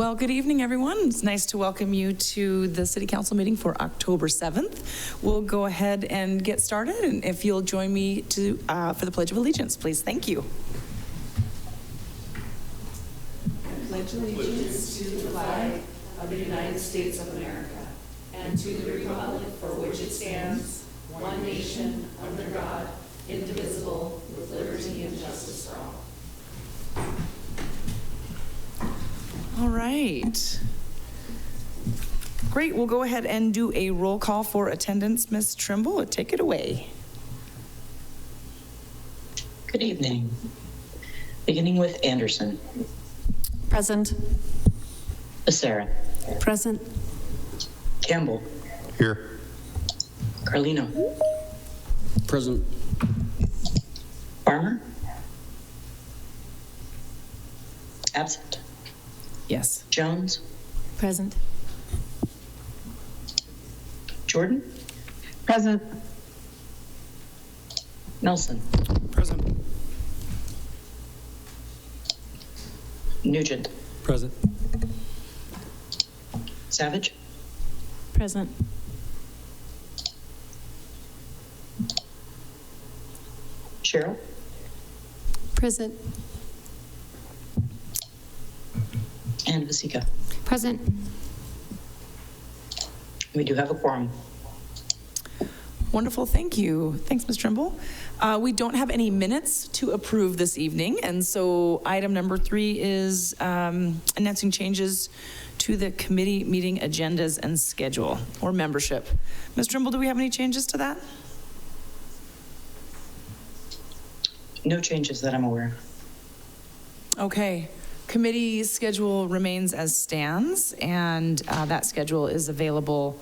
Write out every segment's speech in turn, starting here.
Well, good evening, everyone. It's nice to welcome you to the City Council meeting for October 7th. We'll go ahead and get started, and if you'll join me to for the Pledge of Allegiance, please. Thank you. I pledge allegiance to the flag of the United States of America and to the republic for which it stands, one nation, under God, indivisible, with liberty and justice for all. All right. Great. We'll go ahead and do a roll call for attendance. Ms. Trimble, take it away. Good evening. Beginning with Anderson. Present. Becerra. Present. Campbell. Here. Carlino. Present. Farmer. Absent. Yes. Jones. Present. Jordan. Present. Melson. Present. Nugent. Present. Savage. Present. Sherrill. Present. And Vasecka. Present. We do have a quorum. Wonderful. Thank you. Thanks, Ms. Trimble. We don't have any minutes to approve this evening, and so item number 3 is announcing changes to the committee meeting agendas and schedule or membership. Ms. Trimble, do we have any changes to that? No changes that I'm aware of. Okay. Committee schedule remains as stands, and that schedule is available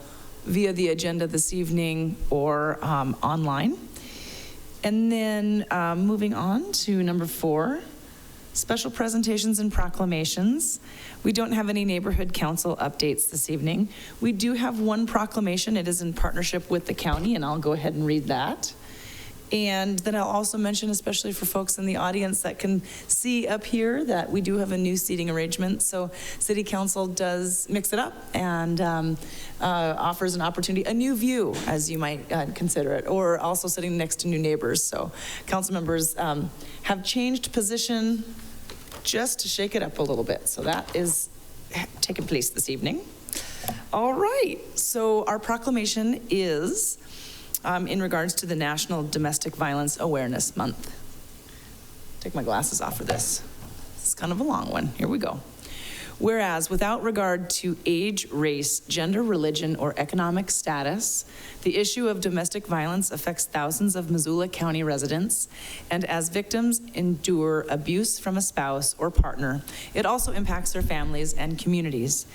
via the agenda this evening or online. And then moving on to number 4, special presentations and proclamations. We don't have any neighborhood council updates this evening. We do have one proclamation. It is in partnership with the county, and I'll go ahead and read that. And then I'll also mention, especially for folks in the audience that can see up here, that we do have a new seating arrangement. So City Council does mix it up and offers an opportunity, a new view, as you might consider it, or also sitting next to new neighbors. So council members have changed position just to shake it up a little bit. So that is taking place this evening. All right, so our proclamation is in regards to the National Domestic Violence Awareness Month. Take my glasses off for this. It's kind of a long one. Here we go. Whereas, without regard to age, race, gender, religion, or economic status, the issue of domestic violence affects thousands of Missoula County residents, and as victims endure abuse from a spouse or partner, it also impacts their families and communities.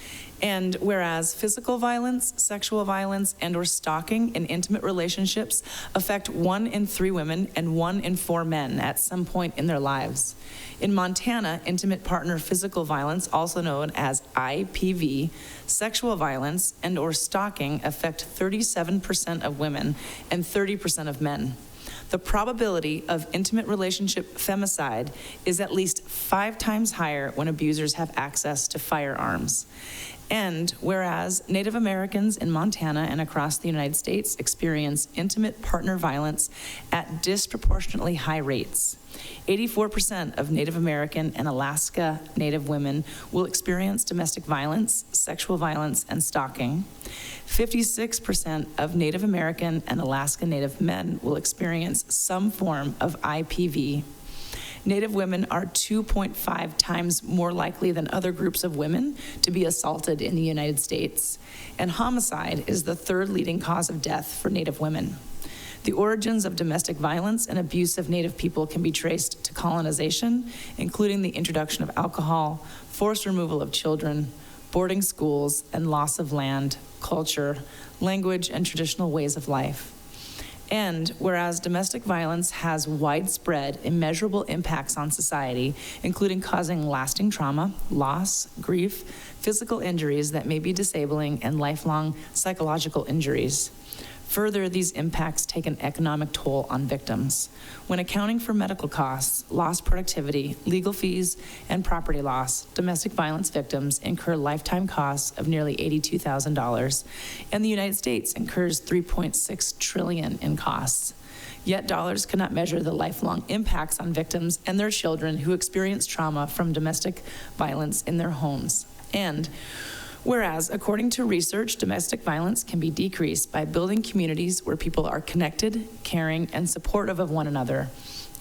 And whereas physical violence, sexual violence, and or stalking in intimate relationships affect 1 in 3 women and 1 in 4 men at some point in their lives. In Montana, intimate partner physical violence, also known as IPV, sexual violence, and or stalking affect 37% of women and 30% of men. The probability of intimate relationship femicide is at least 5 times higher when abusers have access to firearms. And whereas Native Americans in Montana and across the United States experience intimate partner violence at disproportionately high rates, 84% of Native American and Alaska Native women will experience domestic violence, sexual violence, and stalking. 56% of Native American and Alaska Native men will experience some form of IPV. Native women are 2.5 times more likely than other groups of women to be assaulted in the United States, and homicide is the 3rd leading cause of death for Native women. The origins of domestic violence and abuse of Native people can be traced to colonization, including the introduction of alcohol, forced removal of children, boarding schools, and loss of land, culture, language, and traditional ways of life. And whereas domestic violence has widespread, immeasurable impacts on society, including causing lasting trauma, loss, grief, physical injuries that may be disabling, and lifelong psychological injuries. Further, these impacts take an economic toll on victims. When accounting for medical costs, lost productivity, legal fees, and property loss, domestic violence victims incur lifetime costs of nearly $82,000, and the United States incurs $3.6 trillion in costs. Yet dollars cannot measure the lifelong impacts on victims and their children who experience trauma from domestic violence in their homes. And whereas, according to research, domestic violence can be decreased by building communities where people are connected, caring, and supportive of one another.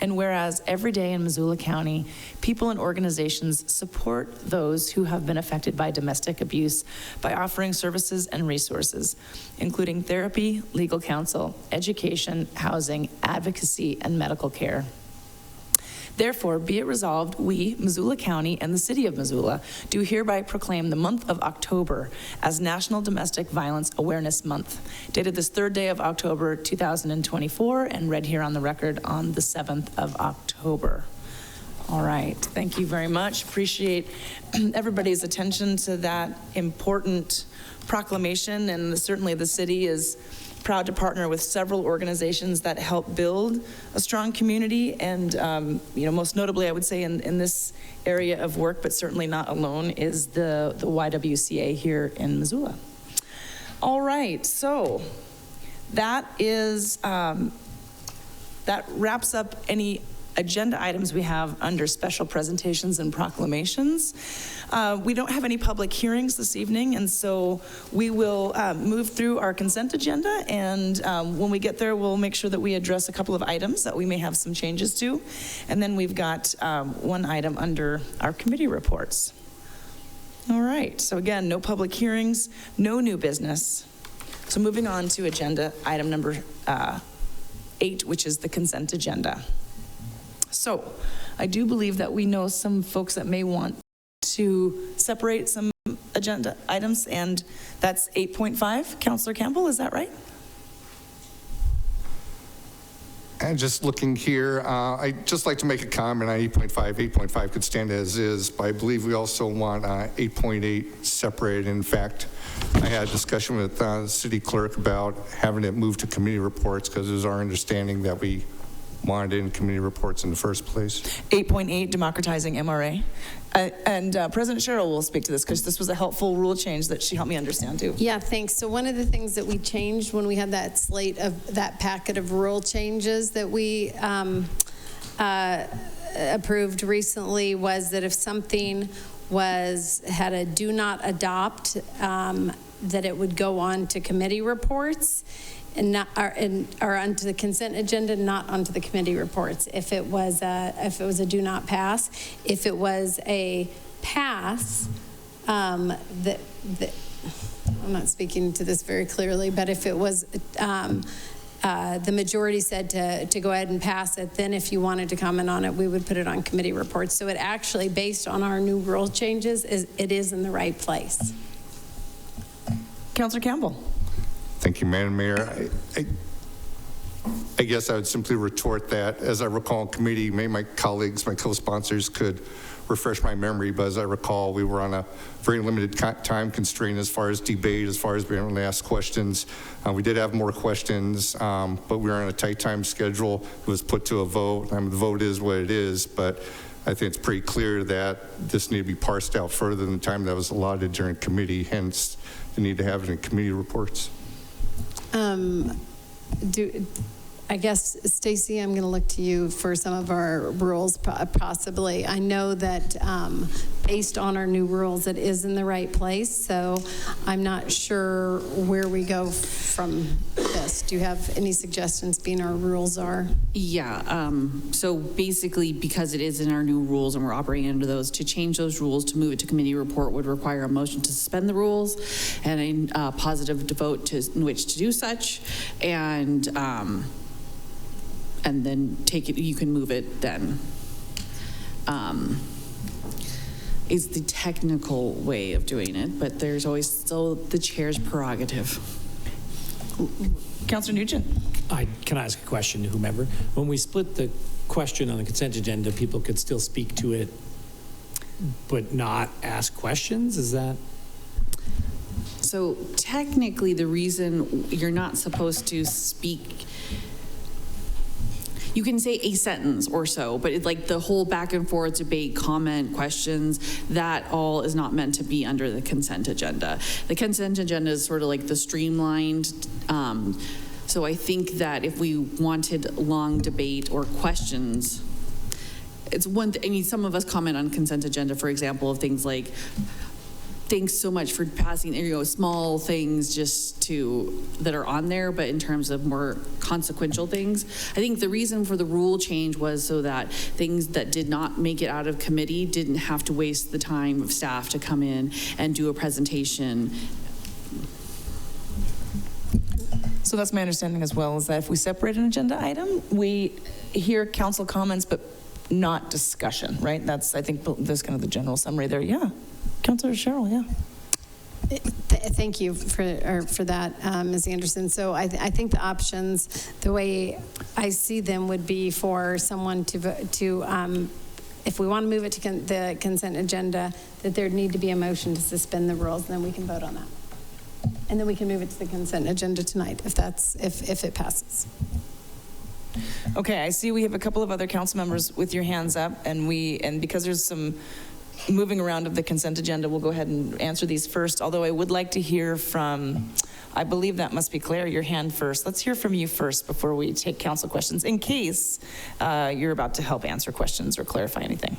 And whereas every day in Missoula County, people and organizations support those who have been affected by domestic abuse by offering services and resources, including therapy, legal counsel, education, housing, advocacy, and medical care. Therefore, be it resolved, we, Missoula County and the City of Missoula, do hereby proclaim the month of October as National Domestic Violence Awareness Month, dated this 3rd day of October 2024, and read here on the record on the 7th of October. All right, thank you very much. Appreciate everybody's attention to that important proclamation, and certainly the city is proud to partner with several organizations that help build a strong community, and most notably, I would say in this area of work, but certainly not alone, is the YWCA here in Missoula. All right, so that is that wraps up any agenda items we have under special presentations and proclamations. We don't have any public hearings this evening, and so we will move through our consent agenda, and when we get there, we'll make sure that we address a couple of items that we may have some changes to, and then we've got one item under our committee reports. All right, so again, no public hearings, no new business. So moving on to agenda item number 8, which is the consent agenda. So I do believe that we know some folks that may want to separate some agenda items, and that's 8.5. Councillor Campbell, is that right? And just looking here, I'd just like to make a comment on 8.5. 8.5 could stand as is, but I believe we also want 8.8 separated. In fact, I had a discussion with the city clerk about having it moved to committee reports, because it was our understanding that we wanted it in committee reports in the first place. 8.8, democratizing MRA. And President Sherrill will speak to this, because this was a helpful rule change that she helped me understand too. Yeah, thanks. So one of the things that we changed when we had that slate of that packet of rule changes that we approved recently was that if something had a do not adopt, that it would go on to committee reports and not or onto the consent agenda, not onto the committee reports. If it was a do not pass, if it was a pass, I'm not speaking to this very clearly, but if it was the majority said to go ahead and pass it, then if you wanted to comment on it, we would put it on committee reports. So it actually, based on our new rule changes, it is in the right place. Councillor Campbell. Thank you, Madam Mayor. I guess I would simply retort that, as I recall in committee, maybe my colleagues, my co-sponsors could refresh my memory, but as I recall, we were on a very limited time constraint as far as debate, as far as being able to ask questions. We did have more questions, but we were on a tight time schedule. It was put to a vote. The vote is what it is, but I think it's pretty clear that this needed to be parsed out further than the time that was allotted during committee, hence the need to have it in committee reports. I guess, Stacie, I'm going to look to you for some of our rules, possibly. I know that based on our new rules, it is in the right place, so I'm not sure where we go from this. Do you have any suggestions, being our rules are? Yeah, so basically, because it is in our new rules and we're operating under those, to change those rules, to move it to committee report would require a motion to suspend the rules and a positive vote in which to do such, and then take it, you can move it then. Is the technical way of doing it, but there's always still the chair's prerogative. Councillor Nugent. Can I ask a question to whomever? When we split the question on the consent agenda, people could still speak to it, but not ask questions? Is that? So technically, the reason you're not supposed to speak, you can say a sentence or so, but it's like the whole back and forth debate, comment, questions, that all is not meant to be under the consent agenda. The consent agenda is sort of like the streamlined, so I think that if we wanted long debate or questions, it's one, I mean, some of us comment on consent agenda, for example, of things like, thanks so much for passing, small things just that are on there, but in terms of more consequential things. I think the reason for the rule change was so that things that did not make it out of committee didn't have to waste the time of staff to come in and do a presentation. So that's my understanding as well, is that if we separate an agenda item, we hear council comments, but not discussion, right? That's, I think, that's kind of the general summary there. Yeah. Councilor Sherrill, yeah. Thank you for that, Ms. Anderson. So I think the options, the way I see them, would be for someone to if we want to move it to the consent agenda, that there'd need to be a motion to suspend the rules, and then we can vote on that. And then we can move it to the consent agenda tonight if it passes. Okay, I see we have a couple of other council members with your hands up, and because there's some moving around of the consent agenda, we'll go ahead and answer these first, although I would like to hear from, I believe that must be Claire, your hand first. Let's hear from you first before we take council questions, in case you're about to help answer questions or clarify anything.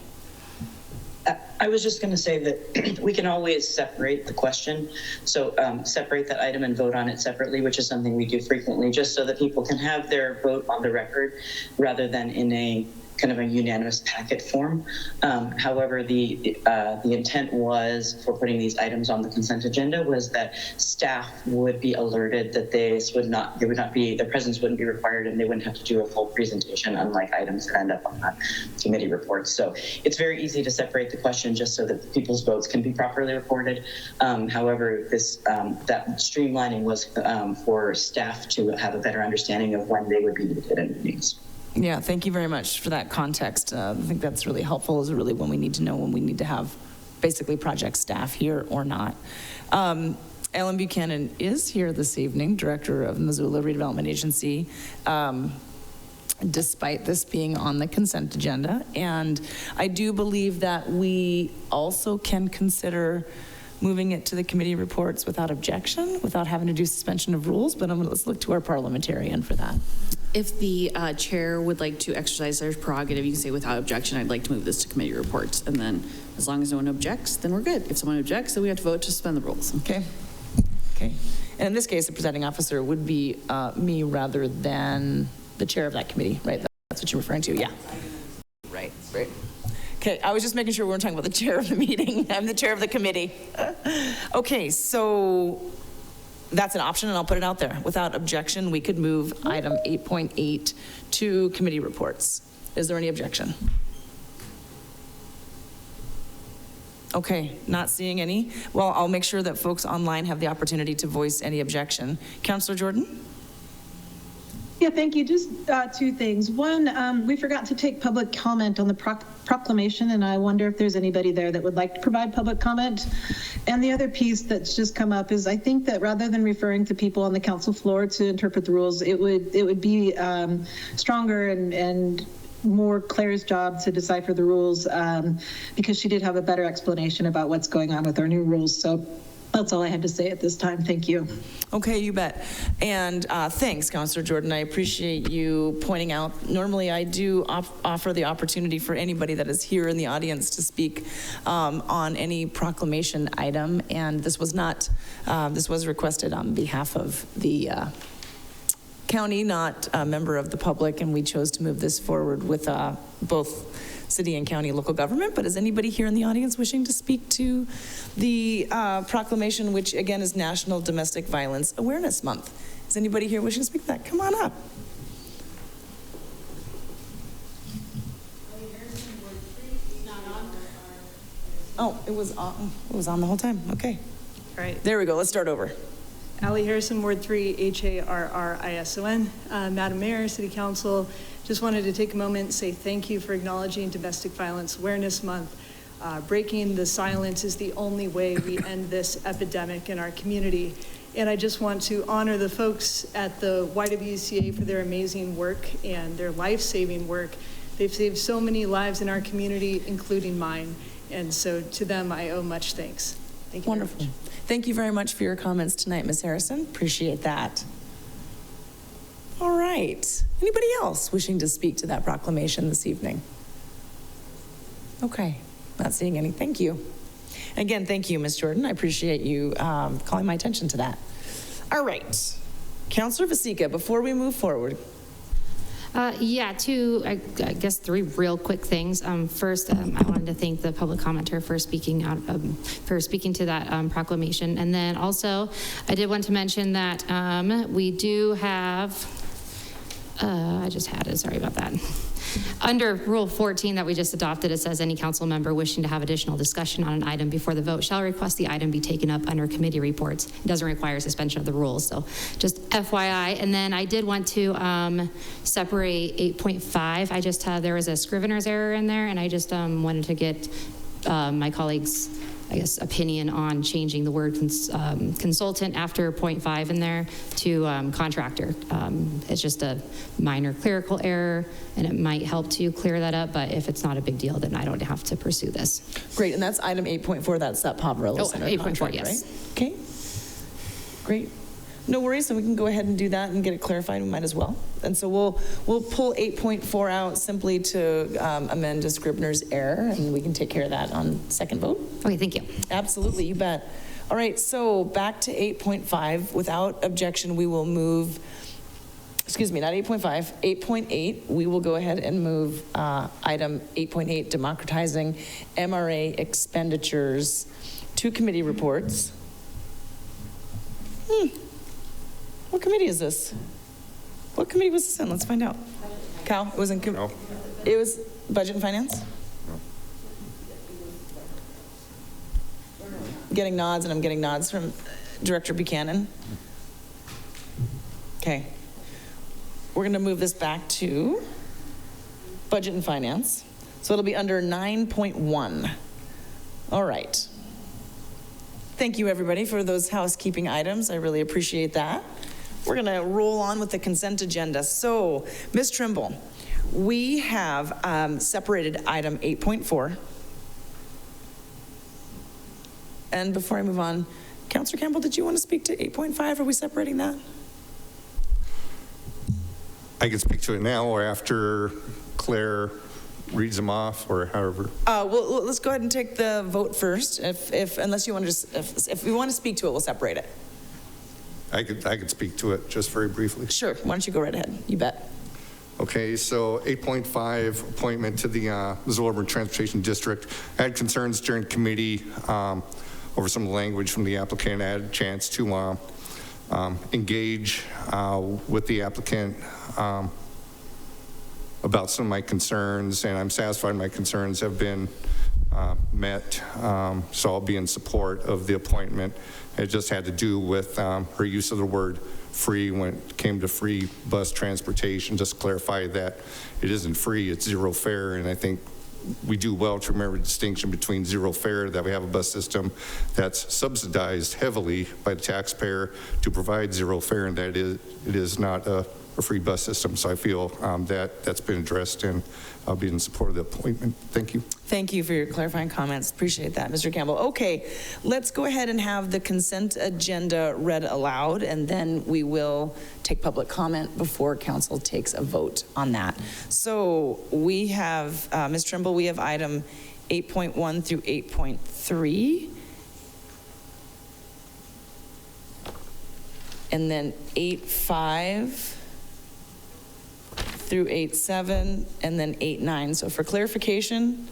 I was just going to say that we can always separate the question. So separate that item and vote on it separately, which is something we do frequently, just so that people can have their vote on the record rather than in a kind of a unanimous packet form. However, the intent was for putting these items on the consent agenda was that staff would be alerted that their presence wouldn't be required, and they wouldn't have to do a full presentation, unlike items that end up on the committee reports. So it's very easy to separate the question just so that people's votes can be properly recorded. However, that streamlining was for staff to have a better understanding of when they would be needed in meetings. Yeah, thank you very much for that context. I think that's really helpful, is really when we need to know when we need to have basically project staff here or not. Ellen Buchanan is here this evening, Director of Missoula Redevelopment Agency, despite this being on the consent agenda. And I do believe that we also can consider moving it to the committee reports without objection, without having to do suspension of rules, but let's look to our parliamentarian for that. If the chair would like to exercise their prerogative, you can say without objection, I'd like to move this to committee reports. And then as long as no one objects, then we're good. If someone objects, then we have to vote to suspend the rules. Okay. And in this case, the presiding officer would be me rather than the chair of that committee, right? That's what you're referring to, yeah. Right. Okay, I was just making sure we weren't talking about the chair of the meeting. I'm the chair of the committee. Okay, so that's an option, and I'll put it out there. Without objection, we could move item 8.8 to committee reports. Is there any objection? Okay, not seeing any. Well, I'll make sure that folks online have the opportunity to voice any objection. Councilor Jordan? Yeah, thank you. Just two things. One, we forgot to take public comment on the proclamation, and I wonder if there's anybody there that would like to provide public comment. And the other piece that's just come up is I think that rather than referring to people on the council floor to interpret the rules, it would be stronger and more Claire's job to decipher the rules, because she did have a better explanation about what's going on with our new rules. So that's all I had to say at this time. Thank you. Okay, you bet. And thanks, Councilor Jordan. I appreciate you pointing out. Normally, I do offer the opportunity for anybody that is here in the audience to speak on any proclamation item. And this was not, this was requested on behalf of the county, not a member of the public. And we chose to move this forward with both city and county local government. But is anybody here in the audience wishing to speak to the proclamation, which again is National Domestic Violence Awareness Month? Is anybody here wishing to speak to that? Come on up. Oh, it was on the whole time. Okay. All right. There we go. Let's start over. Allie Harrison, Ward 3, Harrison. Madam Mayor, City Council, just wanted to take a moment and say thank you for acknowledging Domestic Violence Awareness Month. Breaking the silence is the only way we end this epidemic in our community. And I just want to honor the folks at the YWCA for their amazing work and their life-saving work. They've saved so many lives in our community, including mine. And so to them, I owe much thanks. Thank you. Wonderful. Very much. Thank you very much for your comments tonight, Ms. Harrison. Appreciate that. All right. Anybody else wishing to speak to that proclamation this evening? Okay. Not seeing any. Thank you. Again, thank you, Ms. Jordan. I appreciate you calling my attention to that. All right. Councilor Vasecka, before we move forward. Yeah, I guess three real quick things. First, I wanted to thank the public commenter for speaking to that proclamation. And then also, I did want to mention that we do have, I just had it, sorry about that. Under Rule 14 that we just adopted, it says any council member wishing to have additional discussion on an item before the vote shall request the item be taken up under committee reports. It doesn't require suspension of the rules, so just FYI. And then I did want to separate 8.5. There was a scrivener's error in there, and I just wanted to get my colleagues' opinion on changing the word consultant after 0.5 in there to contractor. It's just a minor clerical error, and it might help to clear that up, but if it's not a big deal, then I don't have to pursue this. Great, and that's item 8.4, that's that Poverello Center 8.4, contract, yes. right? Okay, great. No worries, so we can go ahead and do that and get it clarified, we might as well. And so we'll pull 8.4 out simply to amend a scrivener's error, and we can take care of that on second vote. Okay, thank you. Absolutely, you bet. All right, so back to 8.5. Without objection, we will move, excuse me, not 8.5, 8.8. We will go ahead and move item 8.8, democratizing MRA expenditures, to committee reports. What committee is this? What committee was this in? Let's find out. Cal, it was in, No. It was Budget and Finance? No. Getting nods, and I'm getting nods from Director Buchanan. Okay. We're going to move this back to Budget and Finance. So it'll be under 9.1. All right. Thank you, everybody, for those housekeeping items. I really appreciate that. We're going to roll on with the consent agenda. So, Ms. Trimble, we have separated item 8.4. And before I move on, Councilor Campbell, did you want to speak to 8.5? Are we separating that? I can speak to it now or after Claire reads them off, or however. Well, let's go ahead and take the vote first. Unless you want to just, if we want to speak to it, we'll separate it. I could speak to it just very briefly. Sure. Why don't you go right ahead? You bet. Okay, so 8.5, appointment to the Missoula Urban Transportation District. I had concerns during committee over some language from the applicant. I had a chance to engage with the applicant about some of my concerns, and I'm satisfied my concerns have been met, so I'll be in support of the appointment. It just had to do with her use of the word free when it came to free bus transportation. Just clarify that it isn't free, it's zero fare, and I think we do well to remember the distinction between zero fare, that we have a bus system that's subsidized heavily by the taxpayer to provide zero fare, and that it is not a free bus system. So I feel that's been addressed, and I'll be in support of the appointment. Thank you. Thank you for your clarifying comments. Appreciate that, Mr. Campbell. Okay, let's go ahead and have the consent agenda read aloud, and then we will take public comment before council takes a vote on that. So we have, Ms. Trimble, we have item 8.1 through 8.3. And then 8.5 through 8.7, and then 8.9. So for clarification,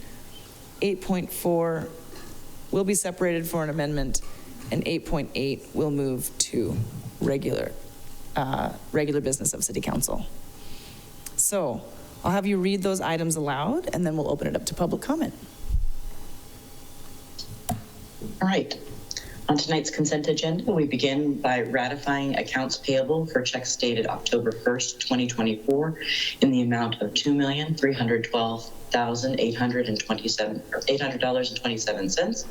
8.4 will be separated for an amendment, and 8.8 will move to regular business of City Council. So I'll have you read those items aloud, and then we'll open it up to public comment. All right. On tonight's consent agenda, we begin by ratifying accounts payable for checks dated October 1st, 2024 in the amount of $2,312,000. $800.27,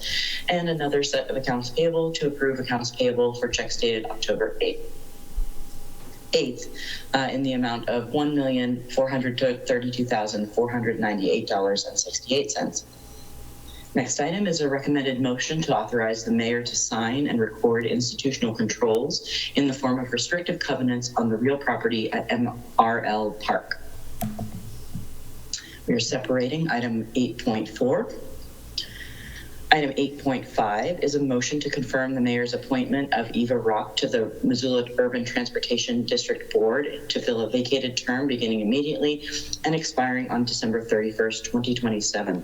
and another set of accounts payable to approve accounts payable for checks dated October 8th in the amount of $1,432,498.68. Next item is a recommended motion to authorize the mayor to sign and record institutional controls in the form of restrictive covenants on the real property at MRL Park. We are separating item 8.4. Item 8.5 is a motion to confirm the mayor's appointment of Eva Rock to the Missoula Urban Transportation District Board to fill a vacated term beginning immediately and expiring on December 31st, 2027.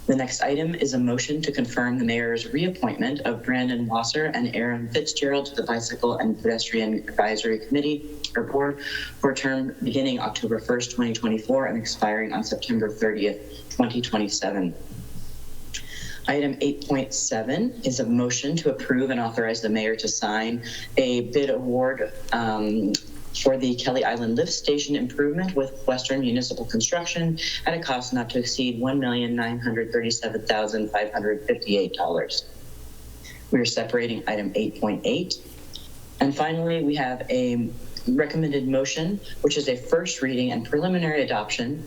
The next item is a motion to confirm the mayor's reappointment of Brandon Wasser and Aaron Fitzgerald to the Bicycle and Pedestrian Advisory Committee or Board for a term beginning October 1st, 2024 and expiring on September 30th, 2027. Item 8.7 is a motion to approve and authorize the mayor to sign a bid award for the Kelly Island Lift Station improvement with Western Municipal Construction at a cost not to exceed $1,937,558. We are separating item 8.8. And finally, we have a recommended motion, which is a first reading and preliminary adoption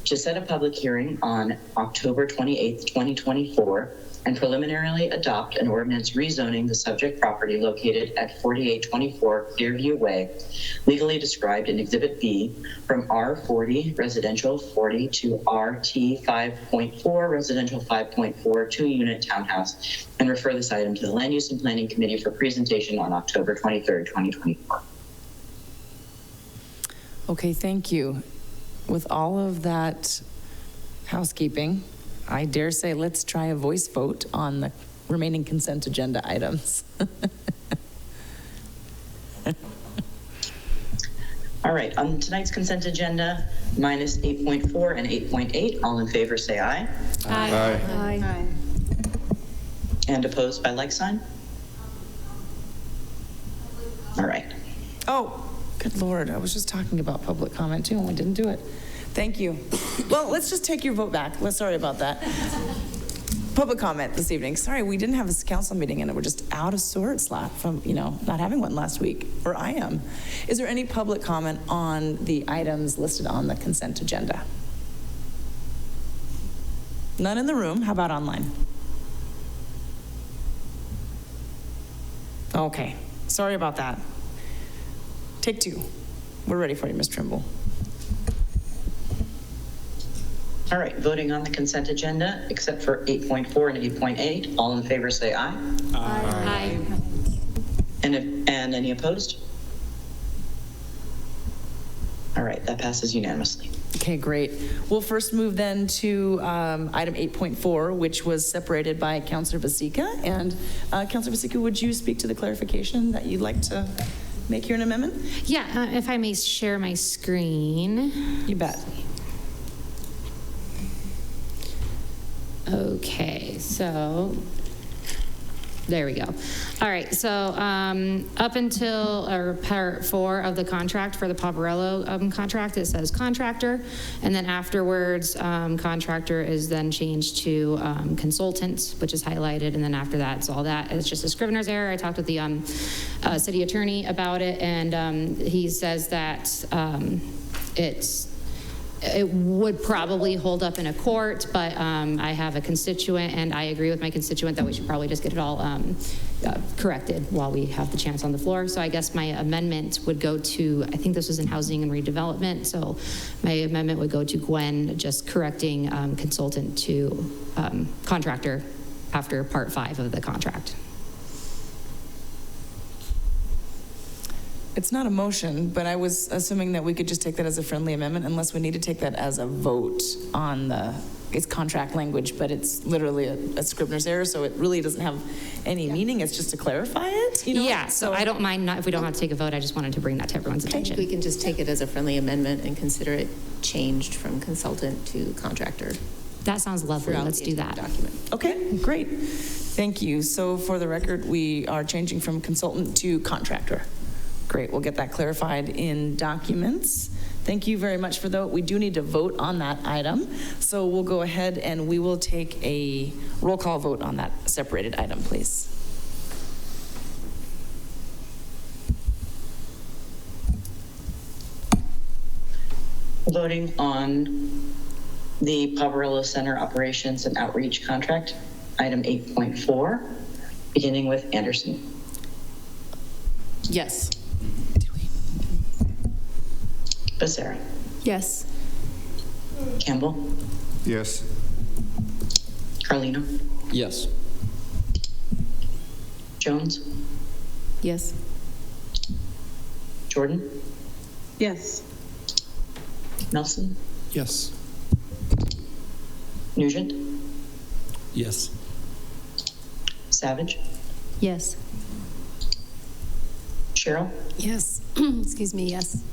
to set a public hearing on October 28th, 2024, and preliminarily adopt an ordinance rezoning the subject property located at 4824 Clearview Way, legally described in Exhibit B, from R40 Residential 40 to RT 5.4 Residential 5.4 2-unit townhouse, and refer this item to the Land Use and Planning Committee for presentation on October 23rd, 2024. Okay, thank you. With all of that housekeeping, I dare say let's try a voice vote on the remaining consent agenda items. All right, on tonight's consent agenda, minus 8.4 and 8.8, all in favor say aye. Aye. Aye. And opposed by like sign? All right. Oh, good Lord, I was just talking about public comment too, and we didn't do it. Thank you. Well, let's just take your vote back. Sorry about that. Public comment this evening. Sorry, we didn't have a council meeting and we're just out of sorts from, not having one last week, or I am. Is there any public comment on the items listed on the consent agenda? None in the room. How about online? Okay, sorry about that. Take two. We're ready for you, Ms. Trimble. All right, voting on the consent agenda, except for 8.4 and 8.8, all in favor say aye. Aye. And any opposed? All right, that passes unanimously. Okay, great. We'll first move then to item 8.4, which was separated by Councilor Vasecka. And Councilor Vasecka, would you speak to the clarification that you'd like to make here an amendment? Yeah, if I may share my screen. You bet. Okay, so there we go. All right, so up until part 4 of the contract for the Poverello contract, it says contractor, and then afterwards, contractor is then changed to consultant, which is highlighted, and then after that, it's all that. It's just a scrivener's error. I talked with the city attorney about it, and he says that it would probably hold up in a court, but I have a constituent, and I agree with my constituent that we should probably just get it all corrected while we have the chance on the floor. So I guess my amendment would go to, I think this was in housing and redevelopment, so my amendment would go to Gwen, just correcting consultant to contractor after part 5 of the contract. It's not a motion, but I was assuming that we could just take that as a friendly amendment unless we need to take that as a vote on it's contract language, but it's literally a scrivener's error, so it really doesn't have any meaning. It's just to clarify it, Yeah, so I don't mind if we don't have to take a vote. I just wanted to bring that to everyone's attention. We can just take it as a friendly amendment and consider it changed from consultant to contractor. That sounds lovely. Let's do that. Document. Okay, great. Thank you. So for the record, we are changing from consultant to contractor. Great, we'll get that clarified in documents. Thank you very much for that. We do need to vote on that item. So we'll go ahead and we will take a roll call vote on that separated item, please. Voting on the Poverello Center Operations and Outreach Contract, item 8.4, beginning with Anderson. Yes. Becerra. Yes. Campbell. Yes. Carlino. Yes. Jones. Yes. Jordan. Yes. Melson. Yes. Nugent. Yes. Savage. Yes. Sherrill. Yes. Excuse me, yes.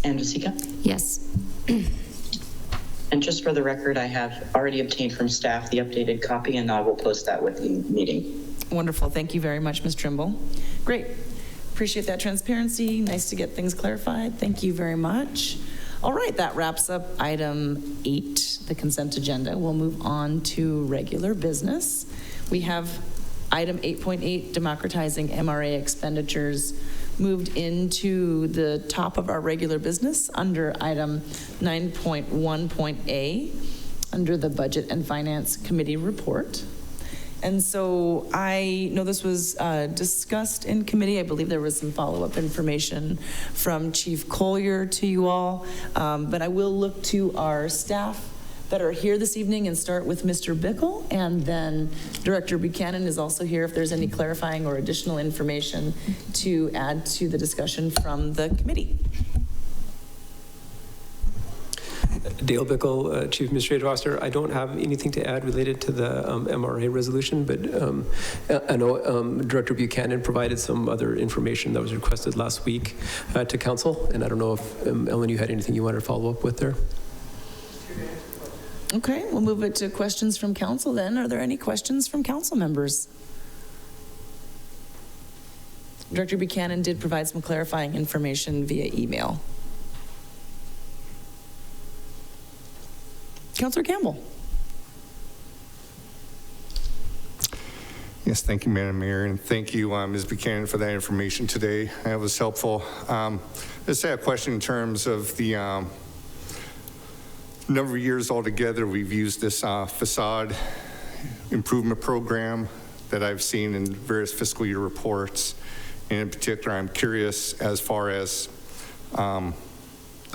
And Vasecka. Yes. And just for the record, I have already obtained from staff the updated copy, and I will post that with the meeting. Wonderful. Thank you very much, Ms. Trimble. Great. Appreciate that transparency. Nice to get things clarified. Thank you very much. All right, that wraps up item 8, the consent agenda. We'll move on to regular business. We have item 8.8, democratizing MRA expenditures, moved into the top of our regular business under item 9.1.A, under the Budget and Finance Committee report. And so I know this was discussed in committee. I believe there was some follow-up information from Chief Collier to you all, but I will look to our staff that are here this evening and start with Mr. Bickle, and then Director Buchanan is also here if there's any clarifying or additional information to add to the discussion from the committee. Dale Bickle, Chief Administrative Officer. I don't have anything to add related to the MRA resolution, but I know Director Buchanan provided some other information that was requested last week to Council, and I don't know if, Ellen, you had anything you wanted to follow up with there? Okay, we'll move it to questions from Council then. Are there any questions from Council members? Director Buchanan did provide some clarifying information via email. Councilor Campbell. Yes, thank you, Madam Mayor, and thank you, Ms. Buchanan, for that information today. That was helpful. Just had a question in terms of the number of years altogether we've used this facade improvement program that I've seen in various fiscal year reports. And in particular, I'm curious as far as the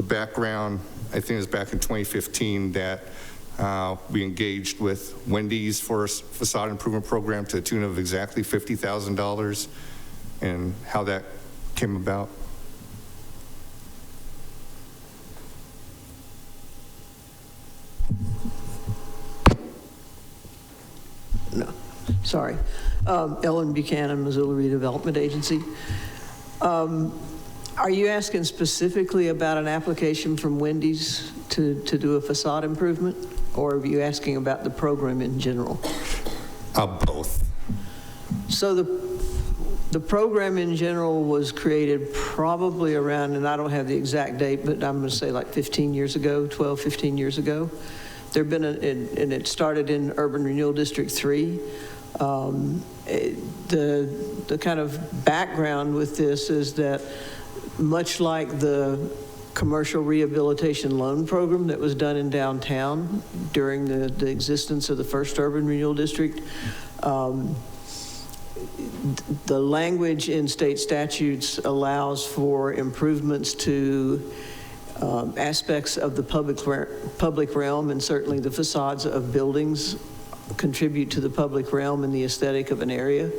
background. I think it was back in 2015 that we engaged with Wendy's for a facade improvement program to the tune of exactly $50,000, and how that came about. No, sorry. Ellen Buchanan, Missoula Redevelopment Agency. Are you asking specifically about an application from Wendy's to do a facade improvement, or are you asking about the program in general? Both. So the program in general was created probably around, and I don't have the exact date, but I'm going to say like 15 years ago, 12, 15 years ago. There've been and it started in Urban Renewal District 3. The kind of background with this is that much like the commercial rehabilitation loan program that was done in downtown during the existence of the first Urban Renewal District, the language in state statutes allows for improvements to aspects of the public realm, and certainly the facades of buildings contribute to the public realm and the aesthetic of an area.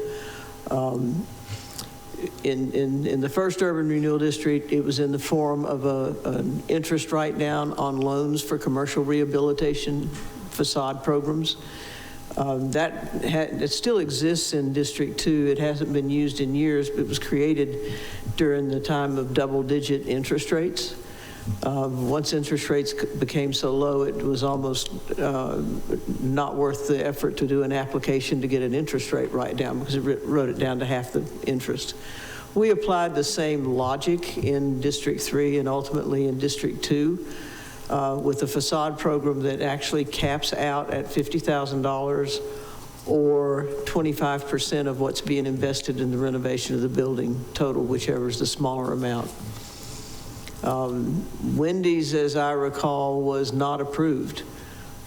In the first Urban Renewal District, it was in the form of an interest write-down on loans for commercial rehabilitation facade programs. It still exists in District 2. It hasn't been used in years, but it was created during the time of double-digit interest rates. Once interest rates became so low, it was almost not worth the effort to do an application to get an interest rate write-down, because it wrote it down to half the interest. We applied the same logic in District 3 and ultimately in District 2 with the facade program that actually caps out at $50,000 or 25% of what's being invested in the renovation of the building total, whichever is the smaller amount. Wendy's, as I recall, was not approved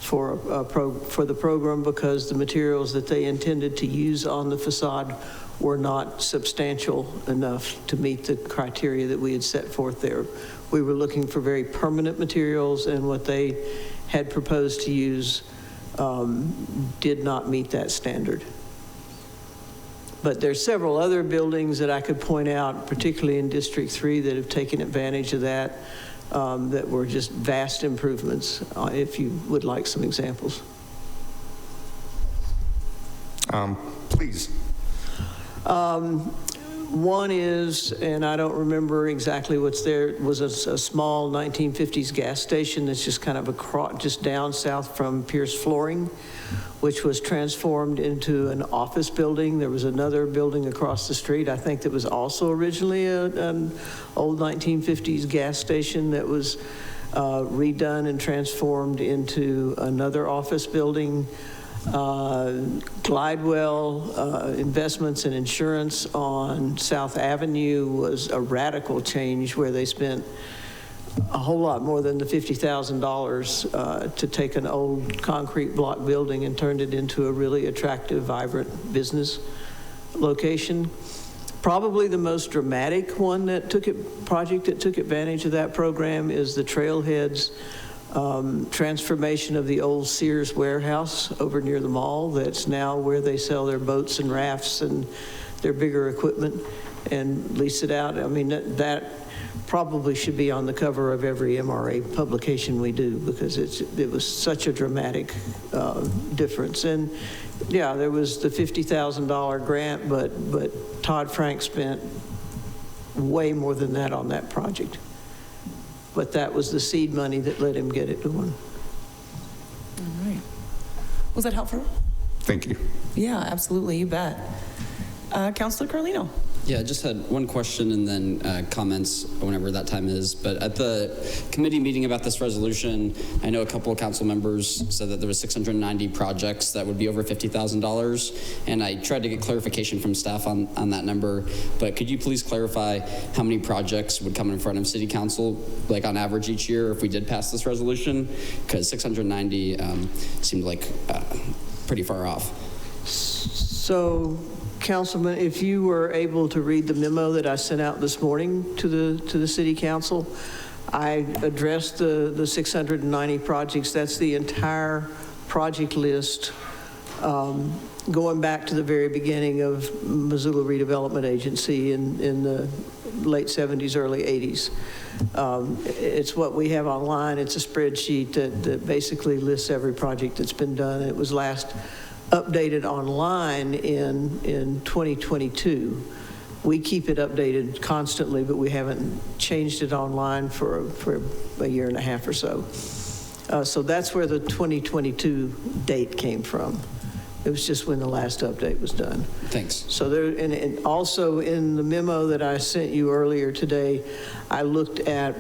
for the program because the materials that they intended to use on the facade were not substantial enough to meet the criteria that we had set forth there. We were looking for very permanent materials, and what they had proposed to use did not meet that standard. But there's several other buildings that I could point out, particularly in District 3, that have taken advantage of that, that were just vast improvements, if you would like some examples. Please. One is, and I don't remember exactly what's there, was a small 1950s gas station that's just kind of just down south from Pierce Flooring, which was transformed into an office building. There was another building across the street, I think, that was also originally an old 1950s gas station that was redone and transformed into another office building. Glidewell Investments and Insurance on South Avenue was a radical change where they spent a whole lot more than the $50,000 to take an old concrete block building and turned it into a really attractive, vibrant business location. Probably the most dramatic one project that took advantage of that program is the Trailheads transformation of the old Sears warehouse over near the mall. That's now where they sell their boats and rafts and their bigger equipment and lease it out. I mean, that probably should be on the cover of every MRA publication we do because it was such a dramatic difference. And yeah, there was the $50,000 grant, but Todd Frank spent way more than that on that project. But that was the seed money that let him get it going. All right. Was that helpful? Thank you. Yeah, absolutely. You bet. Councilor Carlino. Yeah, I just had one question and then comments whenever that time is. But at the committee meeting about this resolution, I know a couple of council members said that there was 690 projects that would be over $50,000. And I tried to get clarification from staff on that number. But could you please clarify how many projects would come in front of city council, like on average each year if we did pass this resolution? Because 690 seemed like pretty far off. So, Councilman, if you were able to read the memo that I sent out this morning to the City Council, I addressed the 690 projects. That's the entire project list going back to the very beginning of Missoula Redevelopment Agency in the late 70s, early 80s. It's what we have online. It's a spreadsheet that basically lists every project that's been done. It was last updated online in 2022. We keep it updated constantly, but we haven't changed it online for a year and a half or so. So that's where the 2022 date came from. It was just when the last update was done. Thanks. So there, and also in the memo that I sent you earlier today, I looked at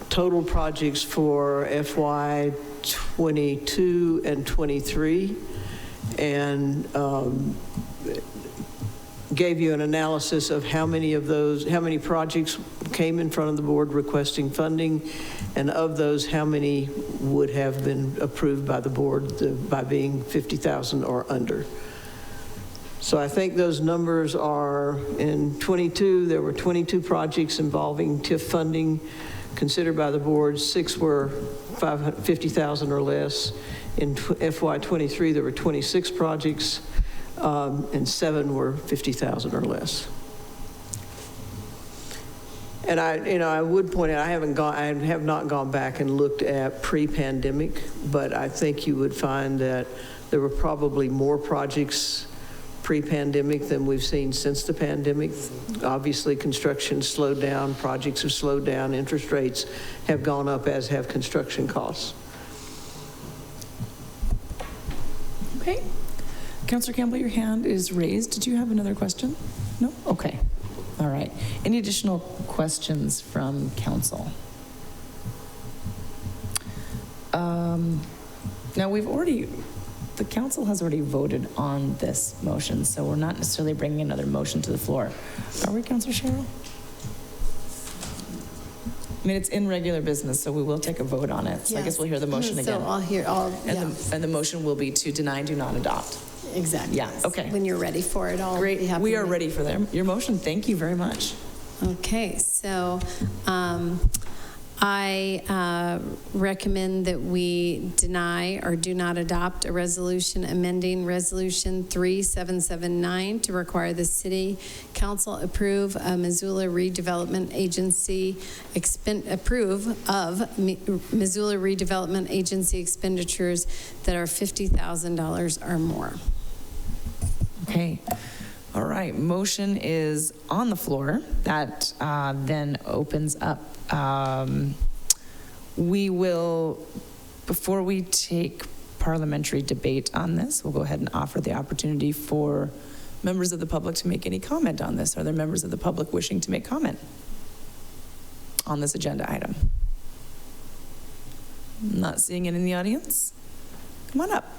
total projects for FY 22 and 23. And gave you an analysis of how many projects came in front of the board requesting funding, and of those, how many would have been approved by the board by being 50,000 or under. So I think those numbers are in 22, there were 22 projects involving TIF funding considered by the board. 6 were 50,000 or less. In FY23, there were 26 projects, and 7 were 50,000 or less. And I would point out, I have not gone back and looked at pre-pandemic, but I think you would find that there were probably more projects pre-pandemic than we've seen since the pandemic. Obviously, construction slowed down, projects have slowed down, interest rates have gone up, as have construction costs. Okay. Councilor Campbell, your hand is raised. Did you have another question? No? Okay. All right. Any additional questions from council? Now, the council has already voted on this motion, so we're not necessarily bringing another motion to the floor. Are we, Councilor Sherrill? I mean, it's in regular business, so we will take a vote on it. So I guess we'll hear the motion again. And the motion will be to deny, do not adopt. Exactly. Yeah, okay. When you're ready for it, I'll Great. be happy We are to- ready for your motion. Thank you very much. Okay, so I recommend that we deny or do not adopt a resolution amending Resolution 3779 to require the City Council approve a Missoula Redevelopment Agency Missoula Redevelopment Agency expenditures that are $50,000 or more. Okay. All right. Motion is on the floor. That then opens up. We will, before we take parliamentary debate on this, we'll go ahead and offer the opportunity for members of the public to make any comment on this. Are there members of the public wishing to make comment on this agenda item? Not seeing it in the audience. Come on up.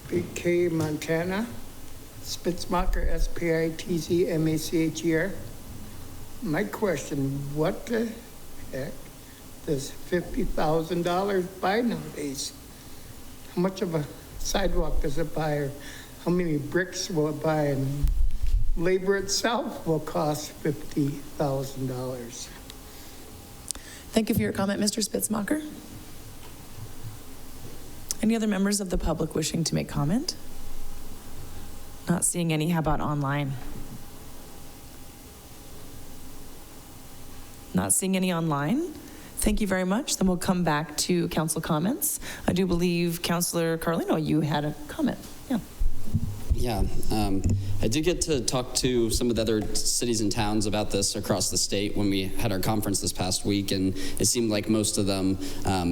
BK Montana, Spitzmacher, SPITZMACHER. My question, what the heck does $50,000 buy nowadays? How much of a sidewalk does it buy, or how many bricks will it buy? And labor itself will cost $50,000. Thank you for your comment, Mr. Spitzmacher. Any other members of the public wishing to make comment? Not seeing any. How about online? Not seeing any online. Thank you very much. Then we'll come back to council comments. I do believe, Councilor Carlino, you had a comment. Yeah. Yeah, I did get to talk to some of the other cities and towns about this across the state when we had our conference this past week, and it seemed like most of them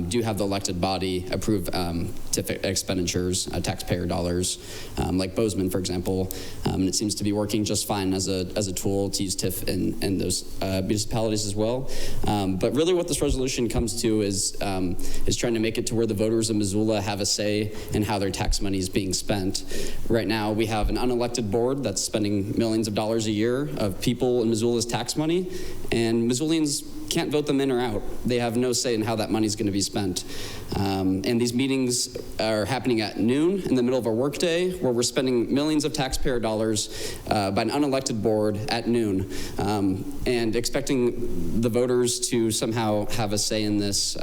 do have the elected body approve TIF expenditures, taxpayer dollars, like Bozeman, for example, and it seems to be working just fine as a tool to use TIF in those municipalities as well. But really what this resolution comes to is trying to make it to where the voters of Missoula have a say in how their tax money is being spent. Right now, we have an unelected board that's spending millions of dollars a year of people in Missoula's tax money, and Missoulians can't vote them in or out. They have no say in how that money is going to be spent. And these meetings are happening at noon in the middle of our workday, where we're spending millions of taxpayer dollars by an unelected board at noon, and expecting the voters to somehow have a say in this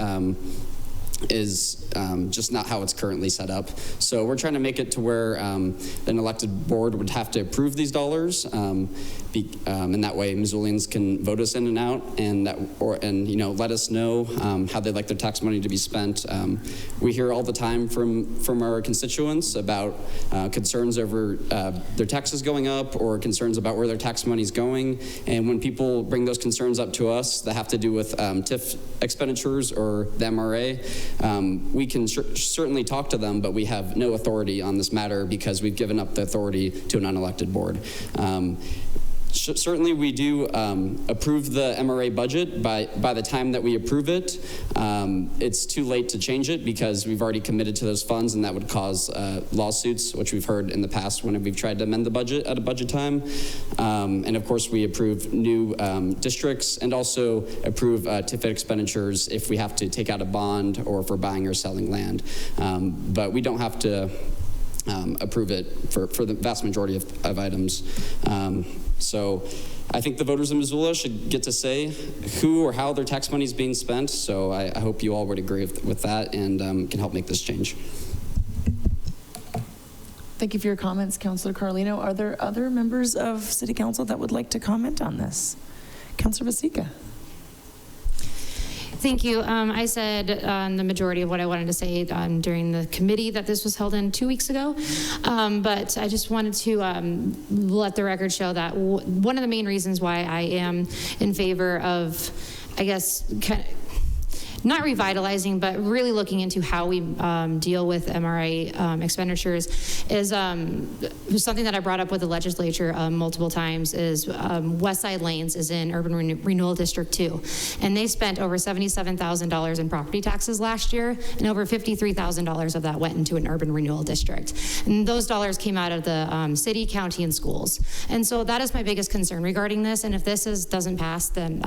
is just not how it's currently set up. So we're trying to make it to where an elected board would have to approve these dollars, and that way Missoulians can vote us in and out, and let us know how they'd like their tax money to be spent. We hear all the time from our constituents about concerns over their taxes going up, or concerns about where their tax money is going. And when people bring those concerns up to us that have to do with TIF expenditures or the MRA, we can certainly talk to them, but we have no authority on this matter because we've given up the authority to an unelected board. Certainly we do approve the MRA budget. By the time that we approve it, it's too late to change it because we've already committed to those funds, and that would cause lawsuits, which we've heard in the past when we've tried to amend the budget at a budget time. And of course we approve new districts, and also approve TIF expenditures if we have to take out a bond or if we're buying or selling land. But we don't have to approve it for the vast majority of items. So I think the voters of Missoula should get to say who or how their tax money is being spent. So I hope you all would agree with that and can help make this change. Thank you for your comments, Councilor Carlino. Are there other members of City Council that would like to comment on this? Councilor Vasecka. Thank you. I said the majority of what I wanted to say during the committee that this was held in 2 weeks ago, but I just wanted to let the record show that one of the main reasons why I am in favor of, I guess, not revitalizing, but really looking into how we deal with MRA expenditures is something that I brought up with the legislature multiple times is West Side Lanes is in Urban Renewal District 2. And they spent over $77,000 in property taxes last year, and over $53,000 of that went into an urban renewal district. And those dollars came out of the city, county, and schools. And so that is my biggest concern regarding this. And if this doesn't pass, then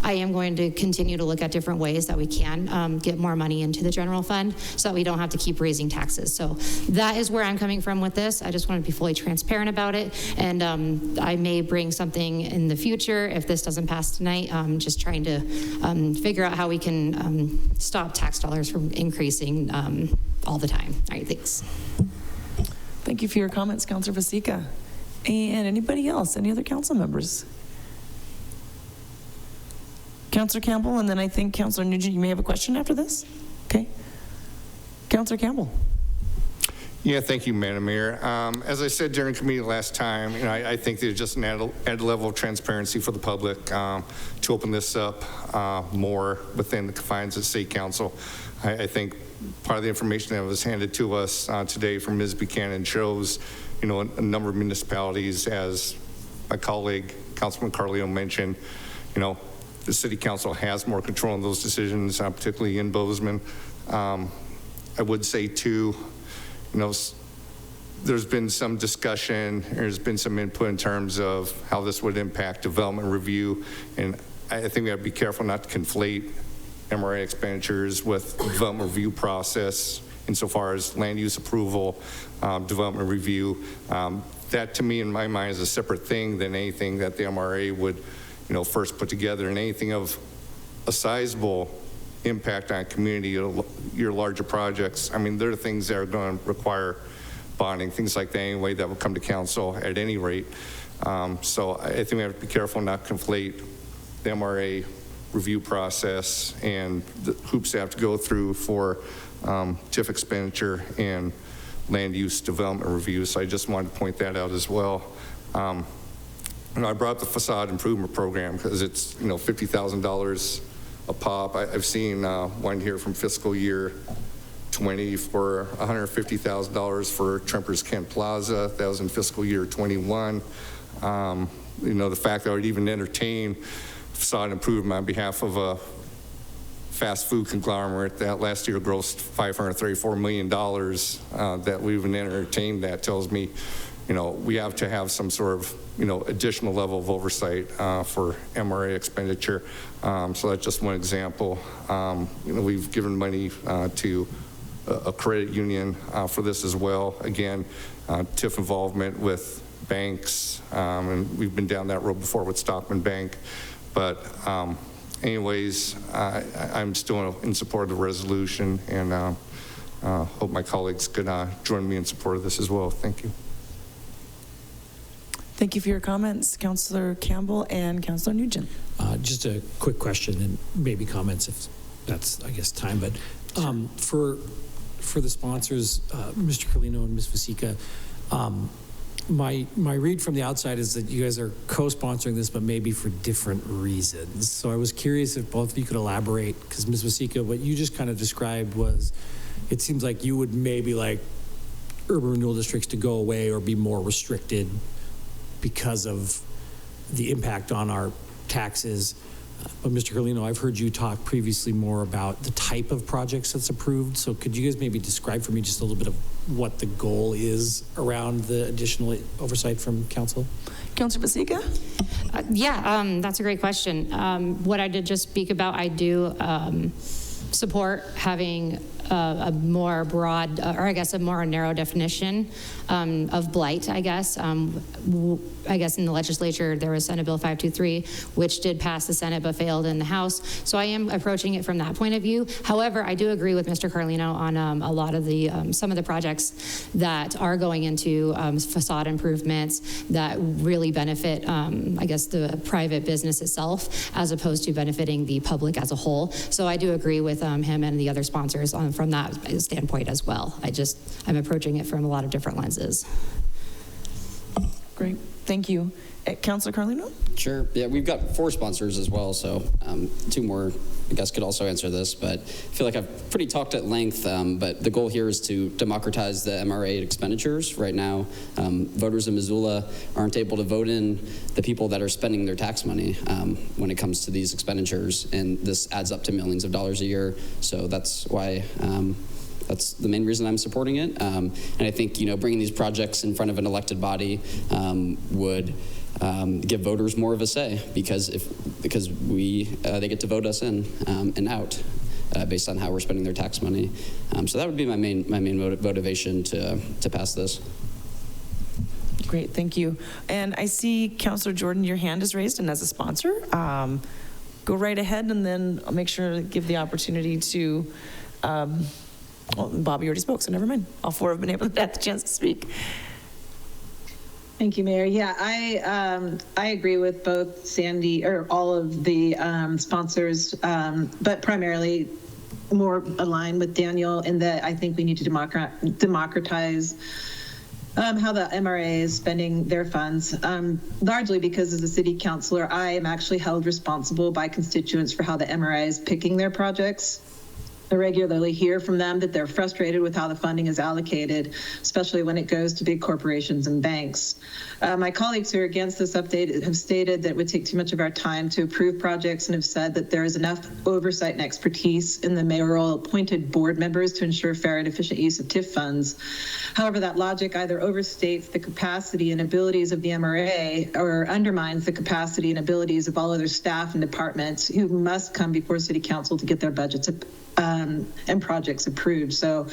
I am going to continue to look at different ways that we can get more money into the general fund so that we don't have to keep raising taxes. So that is where I'm coming from with this. I just want to be fully transparent about it. And I may bring something in the future if this doesn't pass tonight. Just trying to figure out how we can stop tax dollars from increasing all the time. All right, thanks. Thank you for your comments, Councilor Vasecka. And anybody else? Any other council members? Councilor Campbell, and then I think Councilor Nugent, you may have a question after this? Okay. Councilor Campbell. Yeah, thank you, Madam Mayor. As I said during committee last time, I think there's just an added level of transparency for the public to open this up more within the confines of State Council. I think part of the information that was handed to us today from Ms. Buchanan shows, a number of municipalities, as my colleague, Councilman Carlino mentioned, the City Council has more control on those decisions, particularly in Bozeman. I would say too, there's been some discussion, there's been some input in terms of how this would impact development review, and I think we have to be careful not to conflate MRA expenditures with the development review process insofar as land use approval, development review. That to me, in my mind, is a separate thing than anything that the MRA would first put together, and anything of a sizable impact on community, your larger projects. I mean, there are things that are going to require bonding, things like that anyway, that will come to council at any rate. So I think we have to be careful not to conflate the MRA review process and the hoops they have to go through for TIF expenditure and land use development review. So I just wanted to point that out as well. I brought up the facade improvement program because it's $50,000 a pop. I've seen one here from fiscal year 20 for $150,000 for Tremper's Kent Plaza. That was in fiscal year 21. The fact that I would even entertain facade improvement on behalf of a fast food conglomerate that last year grossed $534 million that we even entertained, that tells me we have to have some sort of additional level of oversight for MRA expenditure. So that's just one example. We've given money to a credit union for this as well. Again, TIF involvement with banks, and we've been down that road before with Stockman Bank. But anyways, I'm still in support of the resolution, and hope my colleagues could join me in support of this as well. Thank you. Thank you for your comments, Councilor Campbell and Councilor Nugent. Just a quick question and maybe comments if that's, I guess, time. But for the sponsors, Mr. Carlino and Ms. Vasecka, my read from the outside is that you guys are co-sponsoring this, but maybe for different reasons. So I was curious if both of you could elaborate, because Ms. Vasecka, what you just kind of described was, it seems like you would maybe like urban renewal districts to go away or be more restricted because of the impact on our taxes. But Mr. Carlino, I've heard you talk previously more about the type of projects that's approved. So could you guys maybe describe for me just a little bit of what the goal is around the additional oversight from council? Councilor Vasecka? That's a great question. What I did just speak about, I do support having a more broad, or I guess a more narrow definition of blight, I guess. I guess in the legislature, there was Senate Bill 523, which did pass the Senate but failed in the House. So I am approaching it from that point of view. However, I do agree with Mr. Carlino on a lot of the, some of the projects that are going into facade improvements that really benefit, I guess, the private business itself, as opposed to benefiting the public as a whole. So I do agree with him and the other sponsors from that standpoint as well. I'm approaching it from a lot of different lenses. Great, thank you. Councilor Carlino? Sure. Yeah, we've got 4 sponsors as well, so 2 more, I guess, could also answer this, but I feel like I've pretty talked at length, but the goal here is to democratize the MRA expenditures. Right now, voters in Missoula aren't able to vote in the people that are spending their tax money when it comes to these expenditures, and this adds up to millions of dollars a year, so that's why that's the main reason I'm supporting it. And I think, bringing these projects in front of an elected body would give voters more of a say because they get to vote us in and out based on how we're spending their tax money. So that would be my main motivation to pass this. Great, thank you. And I see Councilor Jordan, your hand is raised, and as a sponsor, go right ahead, and then I'll make sure to give the opportunity to. Well, Bobby already spoke, so never mind. All 4 have been able to have the chance to speak. Thank you, Mayor. Yeah, I agree with both Sandy, or all of the sponsors, but primarily more aligned with Daniel in that I think we need to democratize how the MRA is spending their funds, largely because as a city councilor, I am actually held responsible by constituents for how the MRA is picking their projects. I regularly hear from them that they're frustrated with how the funding is allocated, especially when it goes to big corporations and banks. My colleagues who are against this update have stated that it would take too much of our time to approve projects and have said that there is enough oversight and expertise in the mayoral appointed board members to ensure fair and efficient use of TIF funds. However, that logic either overstates the capacity and abilities of the MRA or undermines the capacity and abilities of all other staff and departments who must come before City Council to get their budgets and projects approved. So,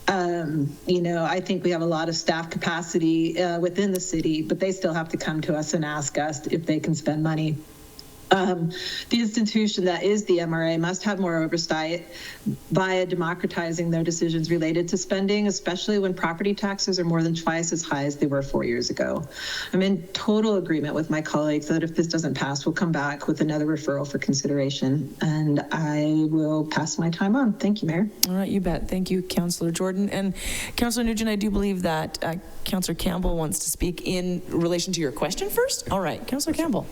I think we have a lot of staff capacity within the city, but they still have to come to us and ask us if they can spend money. The institution that is the MRA must have more oversight via democratizing their decisions related to spending, especially when property taxes are more than twice as high as they were 4 years ago. I'm in total agreement with my colleagues that if this doesn't pass, we'll come back with another referral for consideration, and I will pass my time on. Thank you, Mayor. All right, you bet. Thank you, Councilor Jordan. And Councilor Nugent, I do believe that Councilor Campbell wants to speak in relation to your question first. All right, Councilor Campbell.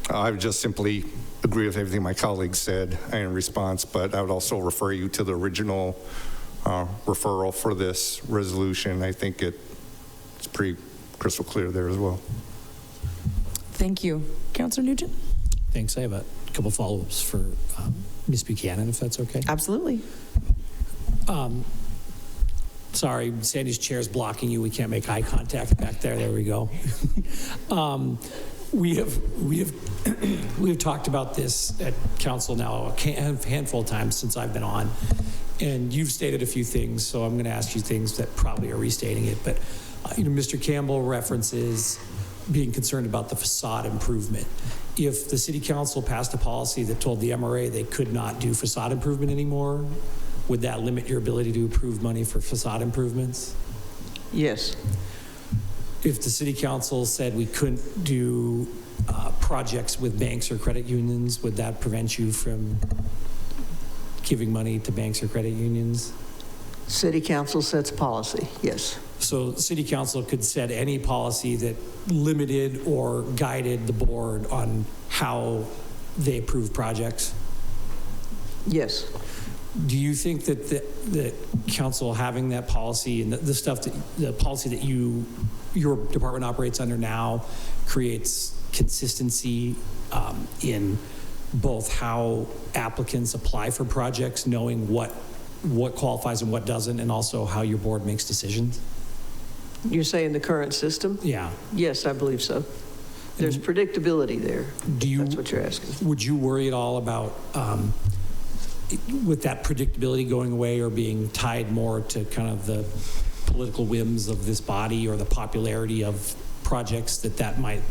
I would just simply agree with everything my colleagues said in response, but I would also refer you to the original referral for this resolution. I think it's pretty crystal clear there as well. Thank you. Councilor Nugent? Thanks. I have a couple follow-ups for Ms. Buchanan, if that's okay. Absolutely. Sorry, Sandy's chair's blocking you. We can't make eye contact back there. There we go. We have talked about this at council now a handful of times since I've been on, and you've stated a few things, so I'm going to ask you things that probably are restating it. But Mr. Campbell references being concerned about the facade improvement. If the city council passed a policy that told the MRA they could not do facade improvement anymore, would that limit your ability to approve money for facade improvements? Yes. If the city council said we couldn't do projects with banks or credit unions, would that prevent you from giving money to banks or credit unions? City council sets policy, yes. So city council could set any policy that limited or guided the board on how they approve projects? Yes. Do you think that the council having that policy and the policy that your department operates under now creates consistency in both how applicants apply for projects, knowing what qualifies and what doesn't, and also how your board makes decisions? You're saying the current system? Yeah. Yes, I believe so. There's predictability there. That's what you're asking. Would you worry at all about with that predictability going away or being tied more to kind of the political whims of this body or the popularity of projects, that might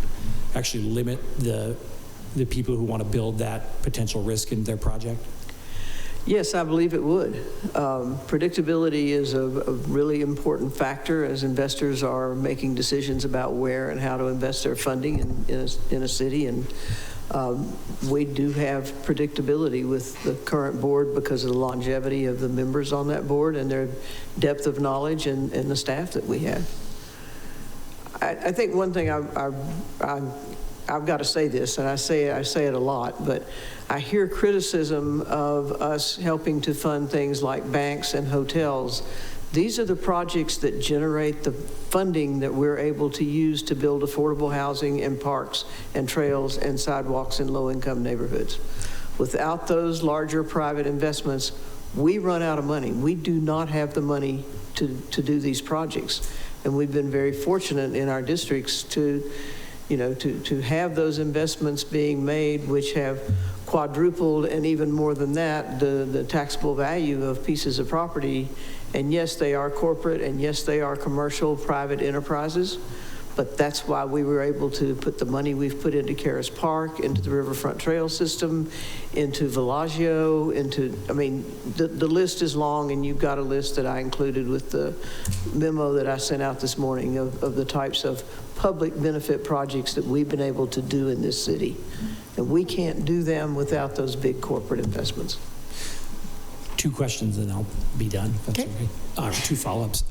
actually limit the people who want to build that potential risk in their project? Yes, I believe it would. Predictability is a really important factor as investors are making decisions about where and how to invest their funding in a city. And we do have predictability with the current board because of the longevity of the members on that board and their depth of knowledge and the staff that we have. I think one thing I've got to say this, and I say it a lot, but I hear criticism of us helping to fund things like banks and hotels. These are the projects that generate the funding that we're able to use to build affordable housing and parks and trails and sidewalks in low-income neighborhoods. Without those larger private investments, we run out of money. We do not have the money to do these projects. And we've been very fortunate in our districts to have those investments being made, which have quadrupled, and even more than that, the taxable value of pieces of property. And yes, they are corporate, and yes, they are commercial private enterprises, but that's why we were able to put the money we've put into Caras Park, into the Riverfront Trail System, into Villaggio, the list is long, and you've got a list that I included with the memo that I sent out this morning of the types of public benefit projects that we've been able to do in this city. And we can't do them without those big corporate investments. 2 questions and I'll be done. That's okay. 2 follow-ups.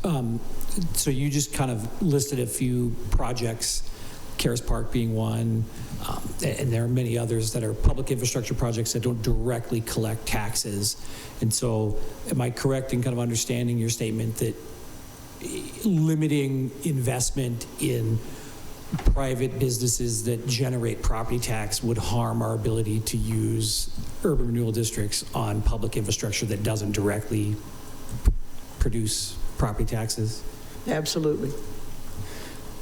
So you just kind of listed a few projects, Caras Park being one, and there are many others that are public infrastructure projects that don't directly collect taxes. And so am I correct in kind of understanding your statement that limiting investment in private businesses that generate property tax would harm our ability to use urban renewal districts on public infrastructure that doesn't directly produce property taxes? Absolutely.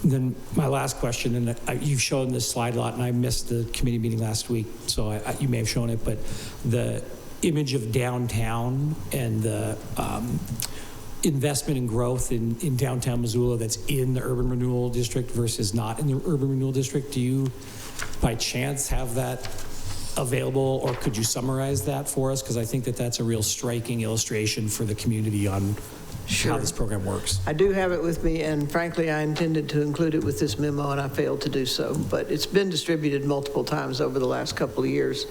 Then my last question, and you've shown this slide a lot, and I missed the committee meeting last week, so you may have shown it, but the image of downtown and the investment and growth in downtown Missoula that's in the urban renewal district versus not in the urban renewal district. Do you, by chance, have that available, or could you summarize that for us? Because I think that that's a real striking illustration for the community on how this program works. I do have it with me, and frankly, I intended to include it with this memo, and I failed to do so. But it's been distributed multiple times over the last couple of years.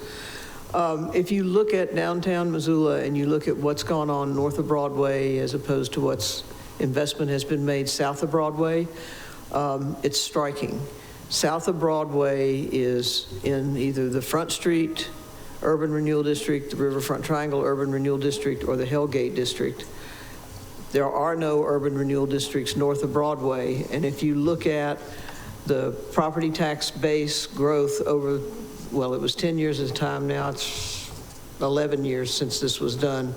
If you look at downtown Missoula and you look at what's gone on north of Broadway as opposed to what's investment has been made south of Broadway, it's striking. South of Broadway is in either the Front Street Urban Renewal District, the Riverfront Triangle Urban Renewal District, or the Hellgate District. There are no urban renewal districts north of Broadway, and if you look at the property tax base growth over, well, it was 10 years at a time, now it's 11 years since this was done.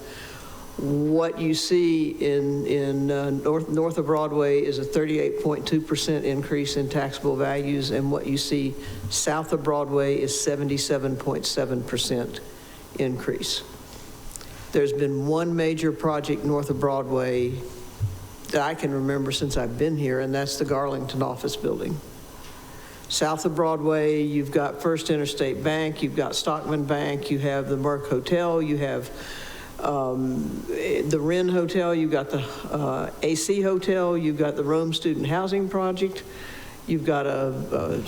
What you see in north of Broadway is a 38.2% increase in taxable values, and what you see south of Broadway is 77.7% increase. There's been one major project north of Broadway that I can remember since I've been here, and that's the Garlington office building. South of Broadway, you've got First Interstate Bank, you've got Stockman Bank, you have the Merck Hotel, you have the Wren Hotel, you've got the AC Hotel, you've got the Rome Student Housing Project, you've got an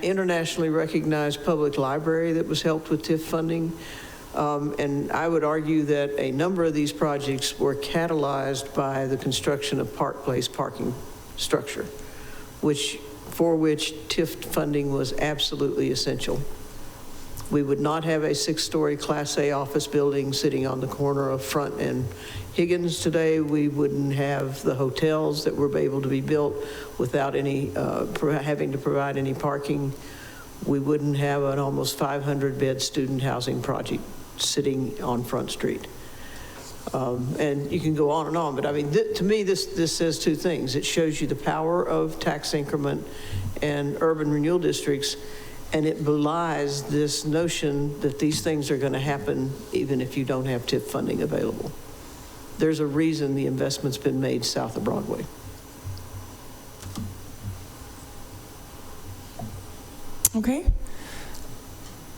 internationally recognized public library that was helped with TIF funding. And I would argue that a number of these projects were catalyzed by the construction of Park Place parking structure, for which TIF funding was absolutely essential. We would not have a 6-story Class A office building sitting on the corner of Front and Higgins today. We wouldn't have the hotels that were able to be built without any having to provide any parking. We wouldn't have an almost 500-bed student housing project sitting on Front Street. And you can go on, but I mean, to me, this says 2 things. It shows you the power of tax increment and urban renewal districts, and it belies this notion that these things are going to happen even if you don't have TIF funding available. There's a reason the investment's been made south of Broadway. Okay.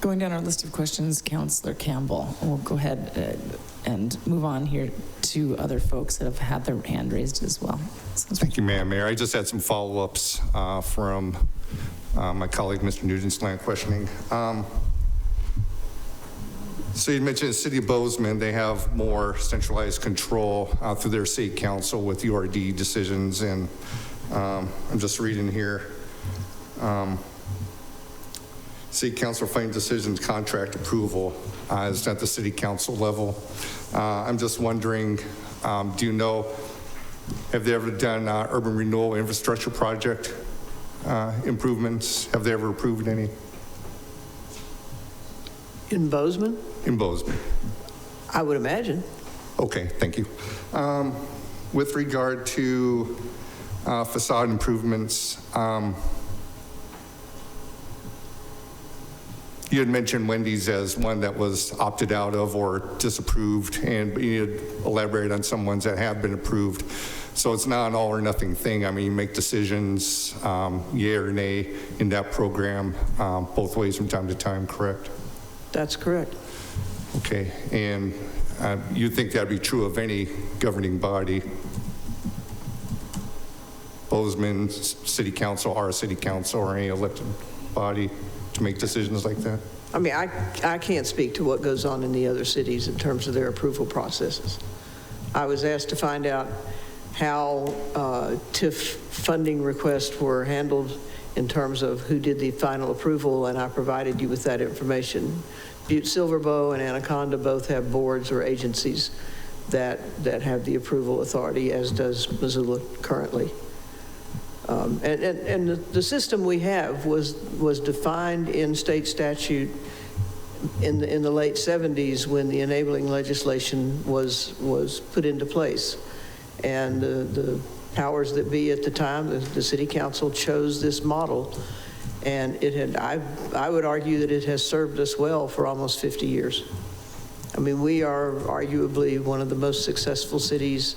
Going down our list of questions, Councillor Campbell. We'll go ahead and move on here to other folks that have had their hand raised as well. Thank you, Madam Mayor. I just had some follow-ups from my colleague, Mr. Nugent's line of questioning. So you mentioned the City of Bozeman, they have more centralized control through their city council with URD decisions and I'm just reading here. City Council final decisions, contract approval is at the City Council level. I'm just wondering, do you know, have they ever done urban renewal infrastructure project improvements? Have they ever approved any? In Bozeman? In Bozeman. I would imagine. Okay, thank you. With regard to facade improvements, you had mentioned Wendy's as one that was opted out of or disapproved, and you had elaborated on some ones that have been approved. So it's not an all or nothing thing. I mean, you make decisions, yay or nay, in that program, both ways from time to time, correct? That's correct. Okay, and you think that'd be true of any governing body? Bozeman, City Council, our City Council, or any elected body to make decisions like that? I mean, I can't speak to what goes on in the other cities in terms of their approval processes. I was asked to find out how TIF funding requests were handled in terms of who did the final approval, and I provided you with that information. Butte Silverbow and Anaconda both have boards or agencies that have the approval authority, as does Missoula currently. And the system we have was defined in state statute in the late 70s when the enabling legislation was put into place. And the powers that be at the time, the City Council, chose this model. And I would argue that it has served us well for almost 50 years. I mean, we are arguably one of the most successful cities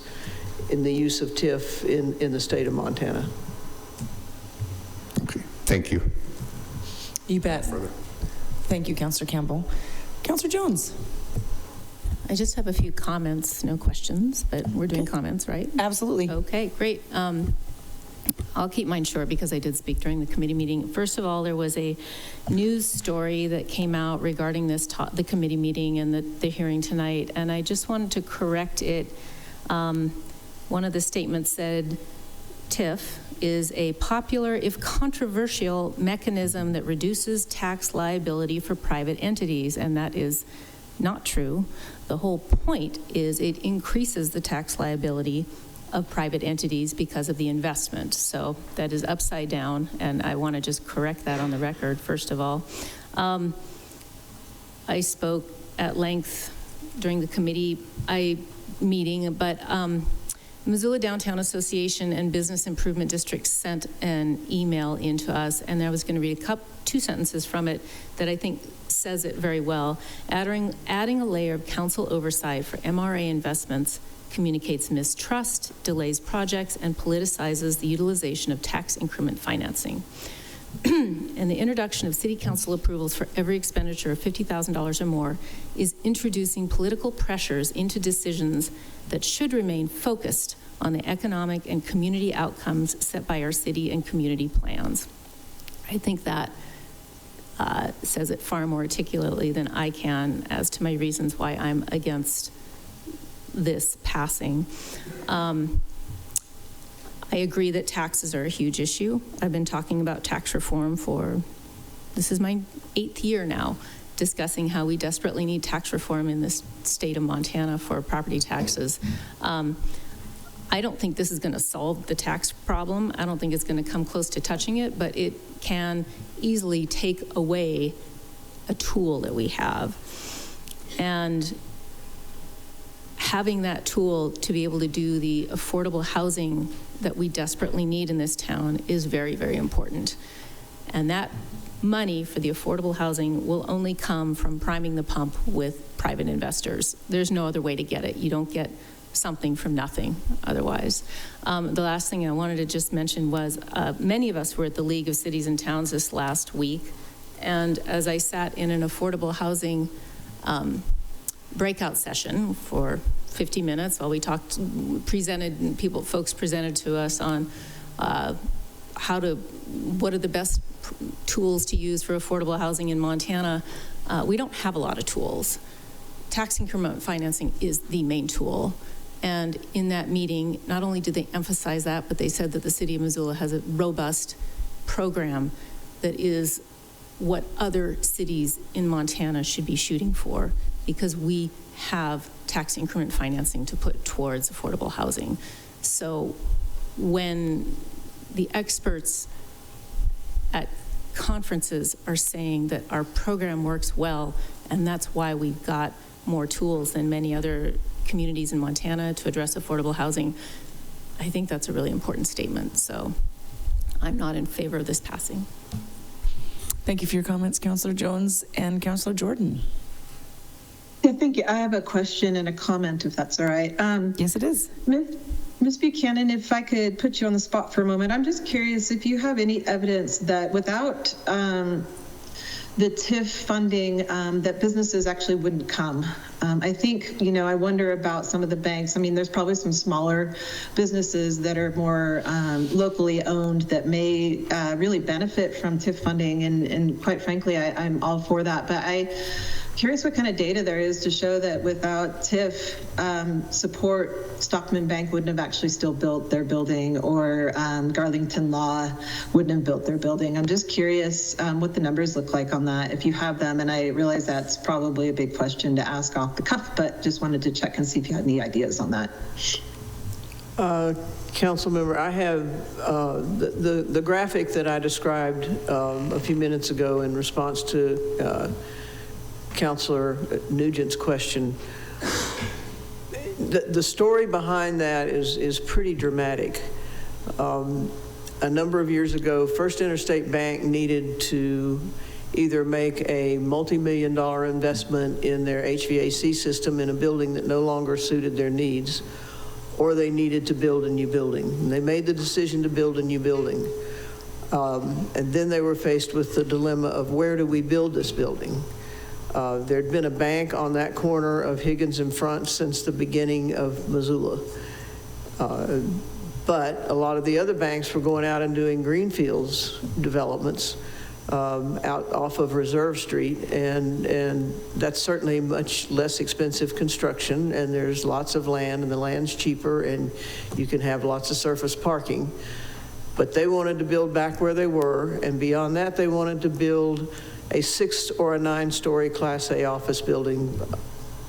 in the use of TIF in the state of Montana. Okay, thank you. You bet. Thank you, Councilor Campbell. Councilor Jones. I just have a few comments, no questions, but we're doing comments, right? Absolutely. Okay, great. I'll keep mine short because I did speak during the committee meeting. First of all, there was a news story that came out regarding the committee meeting and the hearing tonight, and I just wanted to correct it. One of the statements said, TIF is a popular, if controversial, mechanism that reduces tax liability for private entities, and that is not true. The whole point is it increases the tax liability of private entities because of the investment. So that is upside down, and I want to just correct that on the record, first of all. I spoke at length during the committee meeting, but Missoula Downtown Association and Business Improvement District sent an email into us, and I was going to read two sentences from it that I think says it very well. Adding a layer of council oversight for MRA investments communicates mistrust, delays projects, and politicizes the utilization of tax increment financing. And the introduction of city council approvals for every expenditure of $50,000 or more is introducing political pressures into decisions that should remain focused on the economic and community outcomes set by our city and community plans. I think that says it far more articulately than I can as to my reasons why I'm against this passing. I agree that taxes are a huge issue. I've been talking about tax reform this is my 8th year now, discussing how we desperately need tax reform in this state of Montana for property taxes. I don't think this is going to solve the tax problem. I don't think it's going to come close to touching it, but it can easily take away a tool that we have. And having that tool to be able to do the affordable housing that we desperately need in this town is very, very important. And that money for the affordable housing will only come from priming the pump with private investors. There's no other way to get it. You don't get something from nothing otherwise. The last thing I wanted to just mention was many of us were at the League of Cities and Towns this last week, and as I sat in an affordable housing breakout session for 50 minutes while we folks presented to us on what are the best tools to use for affordable housing in Montana. We don't have a lot of tools. Tax increment financing is the main tool, And in that meeting, not only did they emphasize that, but they said that the city of Missoula has a robust program that is what other cities in Montana should be shooting for, because we have tax increment financing to put towards affordable housing. So when the experts at conferences are saying that our program works well, and that's why we've got more tools than many other communities in Montana to address affordable housing, I think that's a really important statement. So I'm not in favor of this passing. Thank you for your comments, Councillor Jones and Councillor Jordan. Yeah, thank you. I have a question and a comment, if that's all right. Yes, it is. Ms. Buchanan, if I could put you on the spot for a moment, I'm just curious if you have any evidence that without the TIF funding, that businesses actually wouldn't come. I think, I wonder about some of the banks. I mean, there's probably some smaller businesses that are more locally owned that may really benefit from TIF funding. And quite frankly, I'm all for that. But I'm curious what kind of data there is to show that without TIF support, Stockman Bank wouldn't have actually still built their building, or Garlington Law wouldn't have built their building. I'm just curious what the numbers look like on that, if you have them. And I realize that's probably a big question to ask off the cuff, but just wanted to check and see if you had any ideas on that. Council member, I have the graphic that I described a few minutes ago in response to Councilor Nugent's question. The story behind that is pretty dramatic. A number of years ago, First Interstate Bank needed to either make a multi-million-dollar investment in their HVAC system in a building that no longer suited their needs, or they needed to build a new building. And they made the decision to build a new building. And then they were faced with the dilemma of, where do we build this building? There'd been a bank on that corner of Higgins and Front since the beginning of Missoula. But a lot of the other banks were going out and doing greenfields developments out off of Reserve Street, and that's certainly much less expensive construction, and there's lots of land, and the land's cheaper, and you can have lots of surface parking. But they wanted to build back where they were, and beyond that, they wanted to build a 6 or a 9-story Class A office building,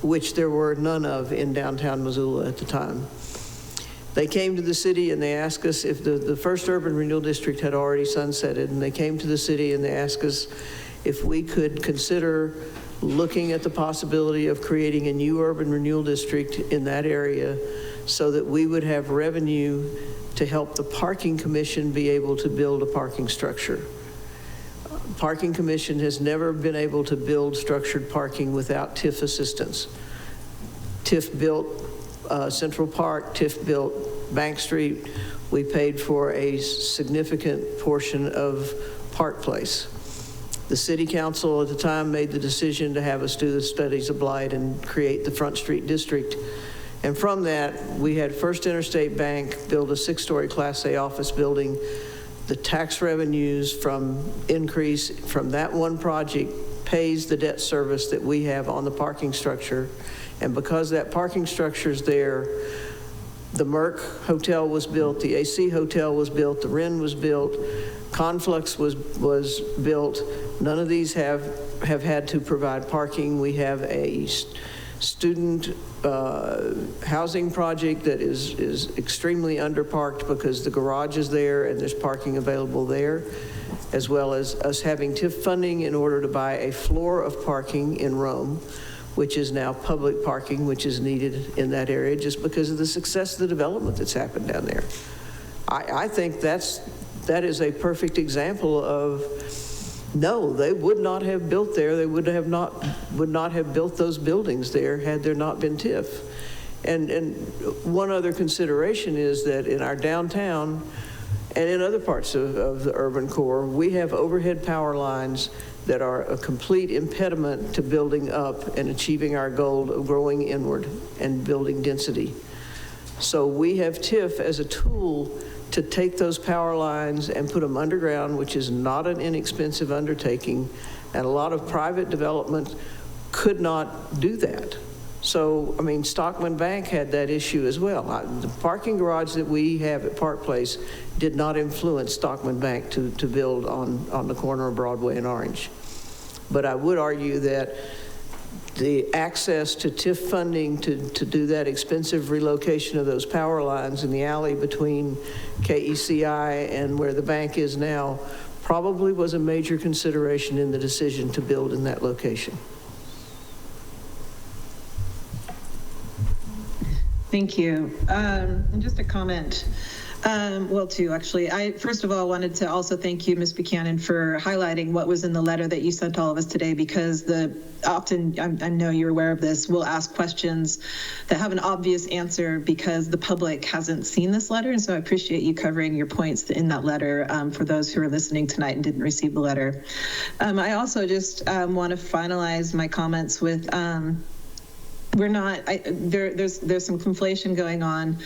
which there were none of in downtown Missoula at the time. They came to the city and they asked us if the first urban renewal district had already sunsetted, and they came to the city and they asked us if we could consider looking at the possibility of creating a new urban renewal district in that area so that we would have revenue to help the parking commission be able to build a parking structure. Parking Commission has never been able to build structured parking without TIF assistance. TIF built Central Park, TIF built Bank Street. We paid for a significant portion of Park Place. The city council at the time made the decision to have us do the studies of blight and create the Front Street District. And from that, we had First Interstate Bank build a 6-story Class A office building. The tax revenues from increase from that one project pays the debt service that we have on the parking structure. And because that parking structure is there, the Merck Hotel was built, the AC Hotel was built, the Wren was built, Conflux was built. None of these have had to provide parking. We have a student housing project that is extremely underparked because the garage is there and there's parking available there, as well as us having TIF funding in order to buy a floor of parking in Rome, which is now public parking, which is needed in that area just because of the success of the development that's happened down there. I think that is a perfect example of, no, they would not have built there. They would not have built those buildings there had there not been TIF. And one other consideration is that in our downtown and in other parts of the urban core, we have overhead power lines that are a complete impediment to building up and achieving our goal of growing inward and building density. So we have TIF as a tool to take those power lines and put them underground, which is not an inexpensive undertaking, and a lot of private development could not do that. So, I mean, Stockman Bank had that issue as well. The parking garage that we have at Park Place did not influence Stockman Bank to build on the corner of Broadway and Orange. But I would argue that the access to TIF funding to do that expensive relocation of those power lines in the alley between KECI and where the bank is now probably was a major consideration in the decision to build in that location. Thank you. And just a comment. Well, two, actually. I, first of all, wanted to also thank you, Ms. Buchanan, for highlighting what was in the letter that you sent all of us today, because often, I know you're aware of this, we'll ask questions that have an obvious answer because the public hasn't seen this letter. And so I appreciate you covering your points in that letter for those who are listening tonight and didn't receive the letter. I also just want to finalize my comments with we're not, there's some conflation going on.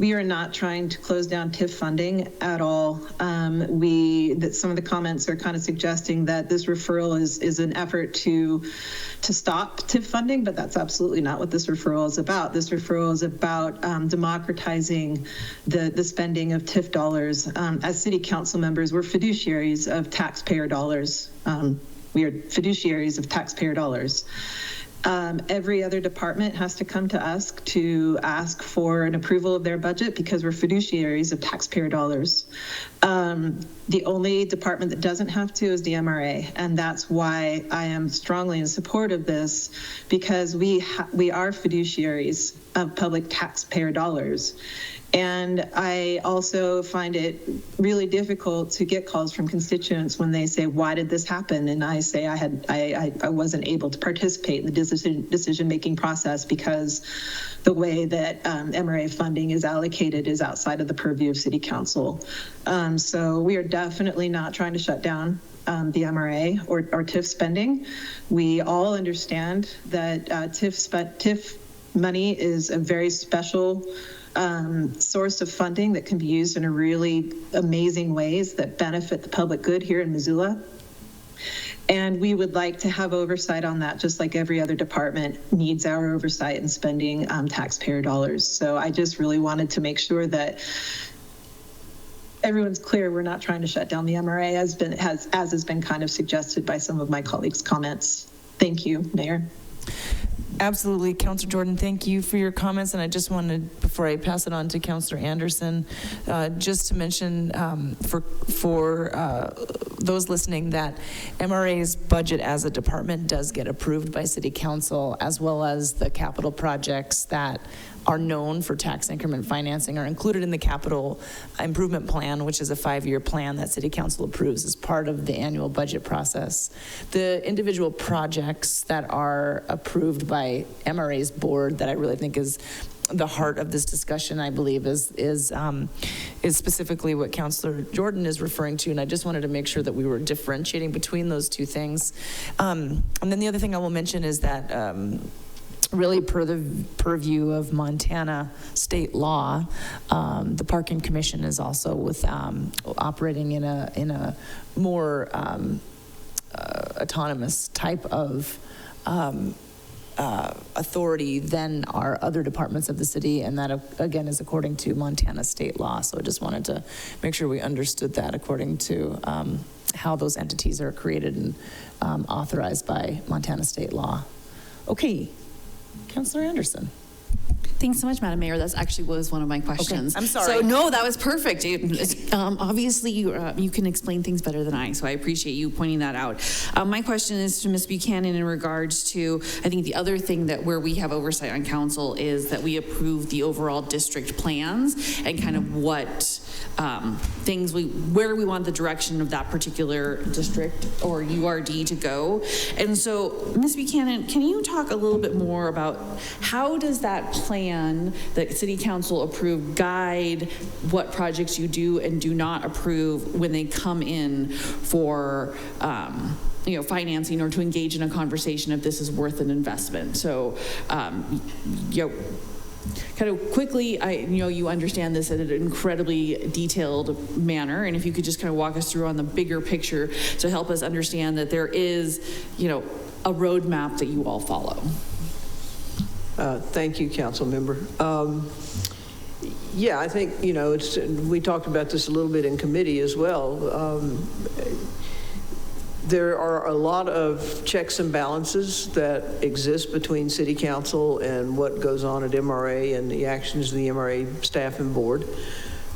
We are not trying to close down TIF funding at all. That some of the comments are kind of suggesting that this referral is an effort to stop TIF funding, but that's absolutely not what this referral is about. This referral is about democratizing the spending of TIF dollars. As city council members, we're fiduciaries of taxpayer dollars. We are fiduciaries of taxpayer dollars. Every other department has to come to us to ask for an approval of their budget because we're fiduciaries of taxpayer dollars. The only department that doesn't have to is the MRA, and that's why I am strongly in support of this, because we are fiduciaries of public taxpayer dollars. And I also find it really difficult to get calls from constituents when they say, why did this happen? And I say I wasn't able to participate in the decision-making process because the way that MRA funding is allocated is outside of the purview of City Council. So we are definitely not trying to shut down the MRA or TIF spending. We all understand that TIF money is a very special source of funding that can be used in a really amazing ways that benefit the public good here in Missoula. And we would like to have oversight on that, just like every other department needs our oversight in spending taxpayer dollars. So I just really wanted to make sure that everyone's clear we're not trying to shut down the MRA as has been kind of suggested by some of my colleagues' comments. Thank you, Mayor. Absolutely. Councilor Jordan, thank you for your comments. And I just wanted, before I pass it on to Councilor Anderson, just to mention for those listening that MRA's budget as a department does get approved by City Council, as well as the capital projects that are known for tax increment financing are included in the capital improvement plan, which is a 5-year plan that City Council approves as part of the annual budget process. The individual projects that are approved by MRA's board that I really think is the heart of this discussion, I believe, is specifically what Councilor Jordan is referring to, and I just wanted to make sure that we were differentiating between those two things. And then the other thing I will mention is that really per the purview of Montana state law, the Parking Commission is also with operating in a more autonomous type of authority than our other departments of the city, and that again is according to Montana state law. So I just wanted to make sure we understood that according to how those entities are created and authorized by Montana state law. Okay. Councilor Anderson. Thanks so much, Madam Mayor. That actually was one of my questions. Okay. I'm sorry. So no, that was perfect. Obviously, you can explain things better than I, so I appreciate you pointing that out. My question is to Ms. Buchanan in regards to, I think the other thing that where we have oversight on council is that we approve the overall district plans and kind of what things where we want the direction of that particular district or URD to go. And so, Ms. Buchanan, can you talk a little bit more about how does that plan that City Council approved guide what projects you do and do not approve when they come in for financing or to engage in a conversation if this is worth an investment? So, kind of quickly, you understand this in an incredibly detailed manner, and if you could just kind of walk us through on the bigger picture to help us understand that there is, a roadmap that you all follow. Thank you, Council Member. Yeah, I think, we talked about this a little bit in committee as well. There are a lot of checks and balances that exist between City Council and what goes on at MRA and the actions of the MRA staff and board.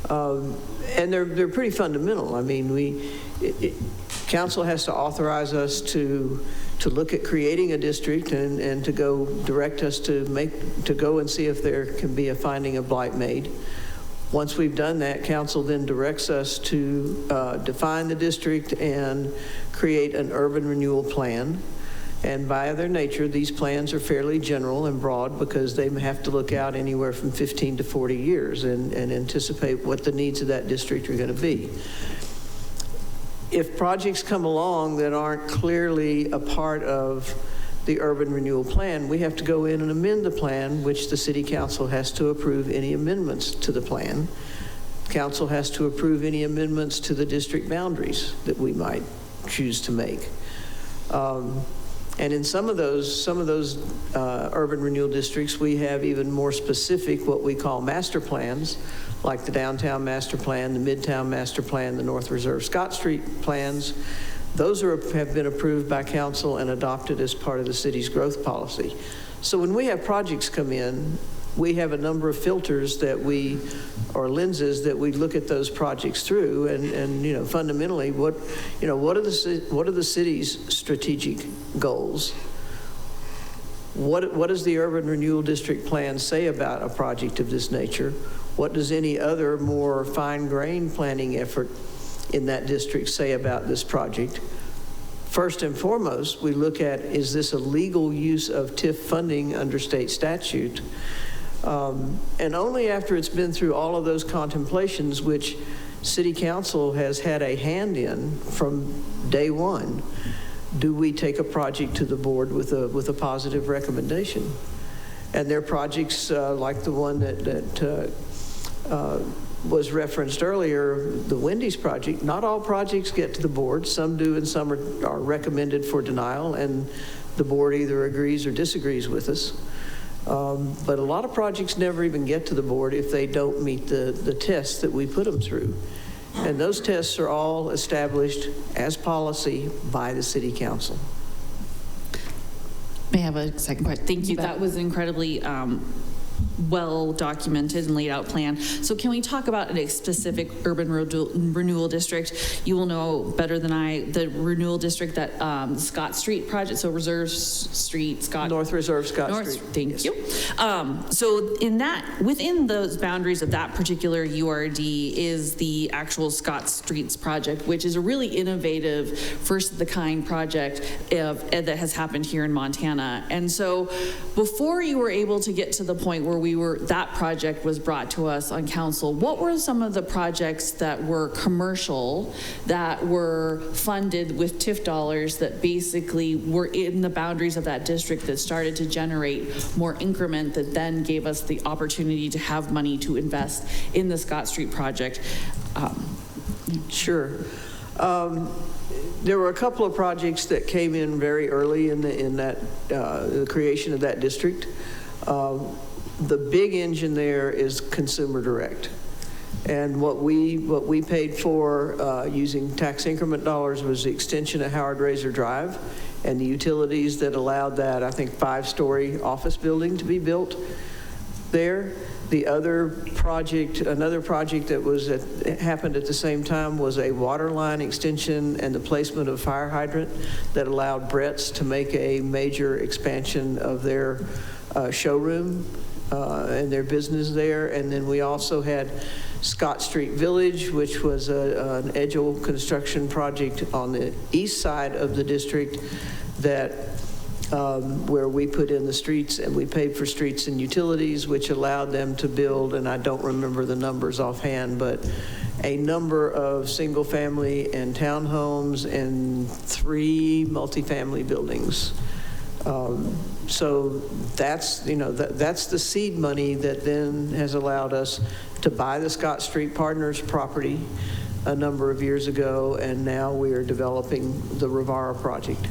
And they're pretty fundamental. I mean, Council has to authorize us to look at creating a district and to go direct us to go and see if there can be a finding of blight made. Once we've done that, Council then directs us to define the district and create an urban renewal plan. And by their nature, these plans are fairly general and broad because they have to look out anywhere from 15 to 40 years and anticipate what the needs of that district are going to be. If projects come along that aren't clearly a part of the urban renewal plan, we have to go in and amend the plan, which the City Council has to approve any amendments to the plan. Council has to approve any amendments to the district boundaries that we might choose to make. And in some of those urban renewal districts, we have even more specific what we call master plans, like the downtown master plan, the midtown master plan, the North Reserve Scott Street plans. Those have been approved by council and adopted as part of the city's growth policy. So when we have projects come in, we have a number of filters or lenses that we look at those projects through, and fundamentally, what are the city's strategic goals? What does the urban renewal district plan say about a project of this nature? What does any other more fine-grained planning effort in that district say about this project? First and foremost, we look at, is this a legal use of TIF funding under state statute? And only after it's been through all of those contemplations, which City Council has had a hand in from day one, do we take a project to the board with a positive recommendation. And there are projects like the one that was referenced earlier, the Wendy's project. Not all projects get to the board. Some do, and some are recommended for denial, and the board either agrees or disagrees with us. But a lot of projects never even get to the board if they don't meet the tests that we put them through. And those tests are all established as policy by the City Council. May I have a second question? Thank you. That was incredibly well documented and laid out plan. So can we talk about a specific urban renewal district? You will know better than I, the renewal district that Scott Street project, so Reserve Street, Scott. North Reserve Scott Street. Thank you. So within those boundaries of that particular URD is the actual Scott Streets project, which is a really innovative, first of the kind project that has happened here in Montana. And so before you were able to get to the point where that project was brought to us on council, what were some of the projects that were commercial, that were funded with TIF dollars, that basically were in the boundaries of that district, that started to generate more increment, that then gave us the opportunity to have money to invest in the Scott Street project? Sure. There were a couple of projects that came in very early in the creation of that district. The big engine there is consumer direct. And what we paid for using tax increment dollars was the extension of Howard Razor Drive and the utilities that allowed that, I think, 5-story office building to be built there. The other project, another project that happened at the same time, was a water line extension and the placement of a fire hydrant that allowed Brett's to make a major expansion of their showroom and their business there. And then we also had Scott Street Village, which was an edgel construction project on the east side of the district that where we put in the streets and we paid for streets and utilities, which allowed them to build, and I don't remember the numbers offhand, but a number of single family and townhomes and 3 multifamily buildings. So that's, that's the seed money that then has allowed us to buy the Scott Street Partners property a number of years ago, and now we are developing the Rivara project.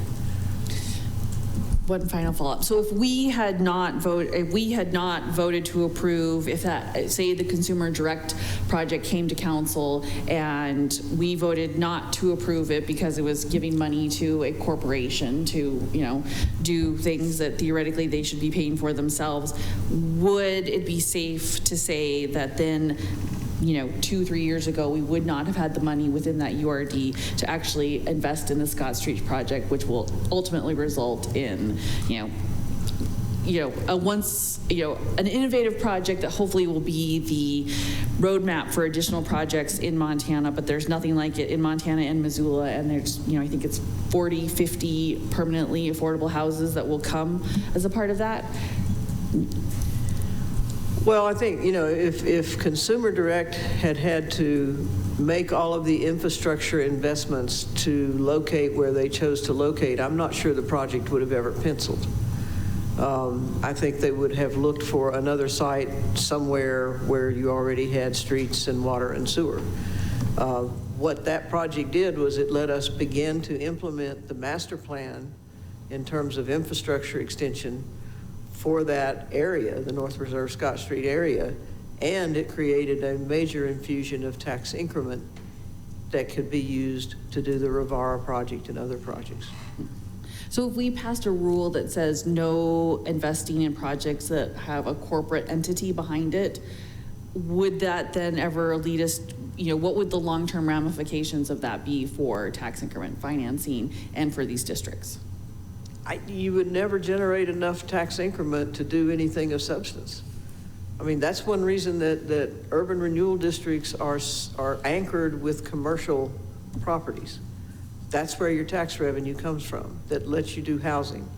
One final follow-up. So if we had not voted to approve, if that, say the Consumer Direct project came to council and we voted not to approve it because it was giving money to a corporation to, you know, do things that theoretically they should be paying for themselves, would it be safe to say that then, you know, 2-3 years ago, we would not have had the money within that URD to actually invest in the Scott Street project, which will ultimately result in, an innovative project that hopefully will be the roadmap for additional projects in Montana, but there's nothing like it in Montana and Missoula, and there's, I think it's 40, 50 permanently affordable houses that will come as a part of that. Well, I think, if Consumer Direct had to make all of the infrastructure investments to locate where they chose to locate, I'm not sure the project would have ever penciled. I think they would have looked for another site somewhere where you already had streets and water and sewer. What that project did was it let us begin to implement the master plan in terms of infrastructure extension for that area, the North Reserve Scott Street area, and it created a major infusion of tax increment that could be used to do the Rivara project and other projects. So if we passed a rule that says no investing in projects that have a corporate entity behind it, would that then ever lead us, what would the long-term ramifications of that be for tax increment financing and for these districts? You would never generate enough tax increment to do anything of substance. I mean, that's one reason that urban renewal districts are anchored with commercial properties. That's where your tax revenue comes from, that lets you do housing,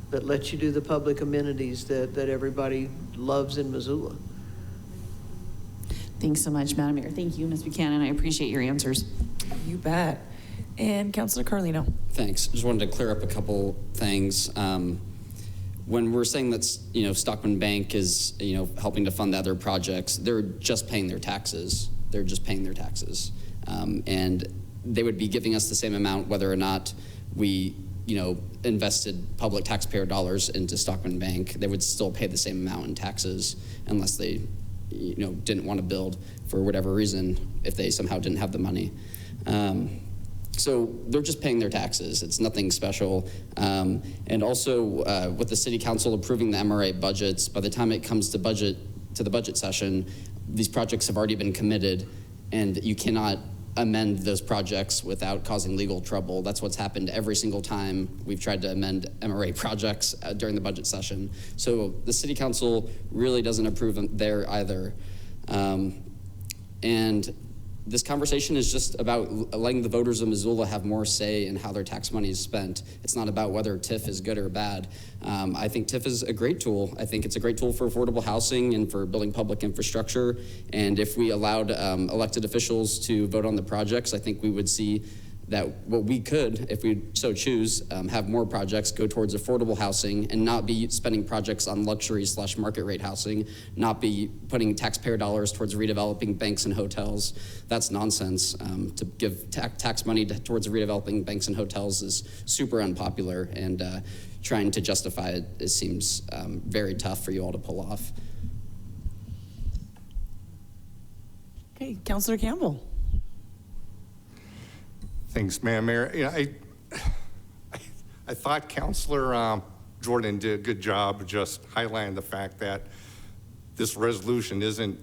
that lets you do the public amenities that everybody loves in Missoula. Thanks so much, Madam Mayor. Thank you, Ms. Buchanan. I appreciate your answers. You bet. And Councilor Carlino. Thanks. Just wanted to clear up a couple things. When we're saying that, Stockman Bank is, helping to fund the other projects, they're just paying their taxes. They're just paying their taxes. And they would be giving us the same amount whether or not we, invested public taxpayer dollars into Stockman Bank. They would still pay the same amount in taxes unless they, didn't want to build for whatever reason if they somehow didn't have the money. So they're just paying their taxes. It's nothing special. And also with the city council approving the MRA budgets, by the time it comes to the budget session, these projects have already been committed and you cannot amend those projects without causing legal trouble. That's what's happened every single time we've tried to amend MRA projects during the budget session. So the city council really doesn't approve them there either. And this conversation is just about letting the voters of Missoula have more say in how their tax money is spent. It's not about whether TIF is good or bad. I think TIF is a great tool. I think it's a great tool for affordable housing and for building public infrastructure. And if we allowed elected officials to vote on the projects, I think we would see that what we could, if we so choose, have more projects go towards affordable housing and not be spending projects on luxury/market rate housing, not be putting taxpayer dollars towards redeveloping banks and hotels. That's nonsense. To give tax money towards redeveloping banks and hotels is super unpopular, and trying to justify it seems very tough for you all to pull off. Okay, Councilor Campbell. Thanks, Madam Mayor. I thought Councilor Jordan did a good job just highlighting the fact that this resolution isn't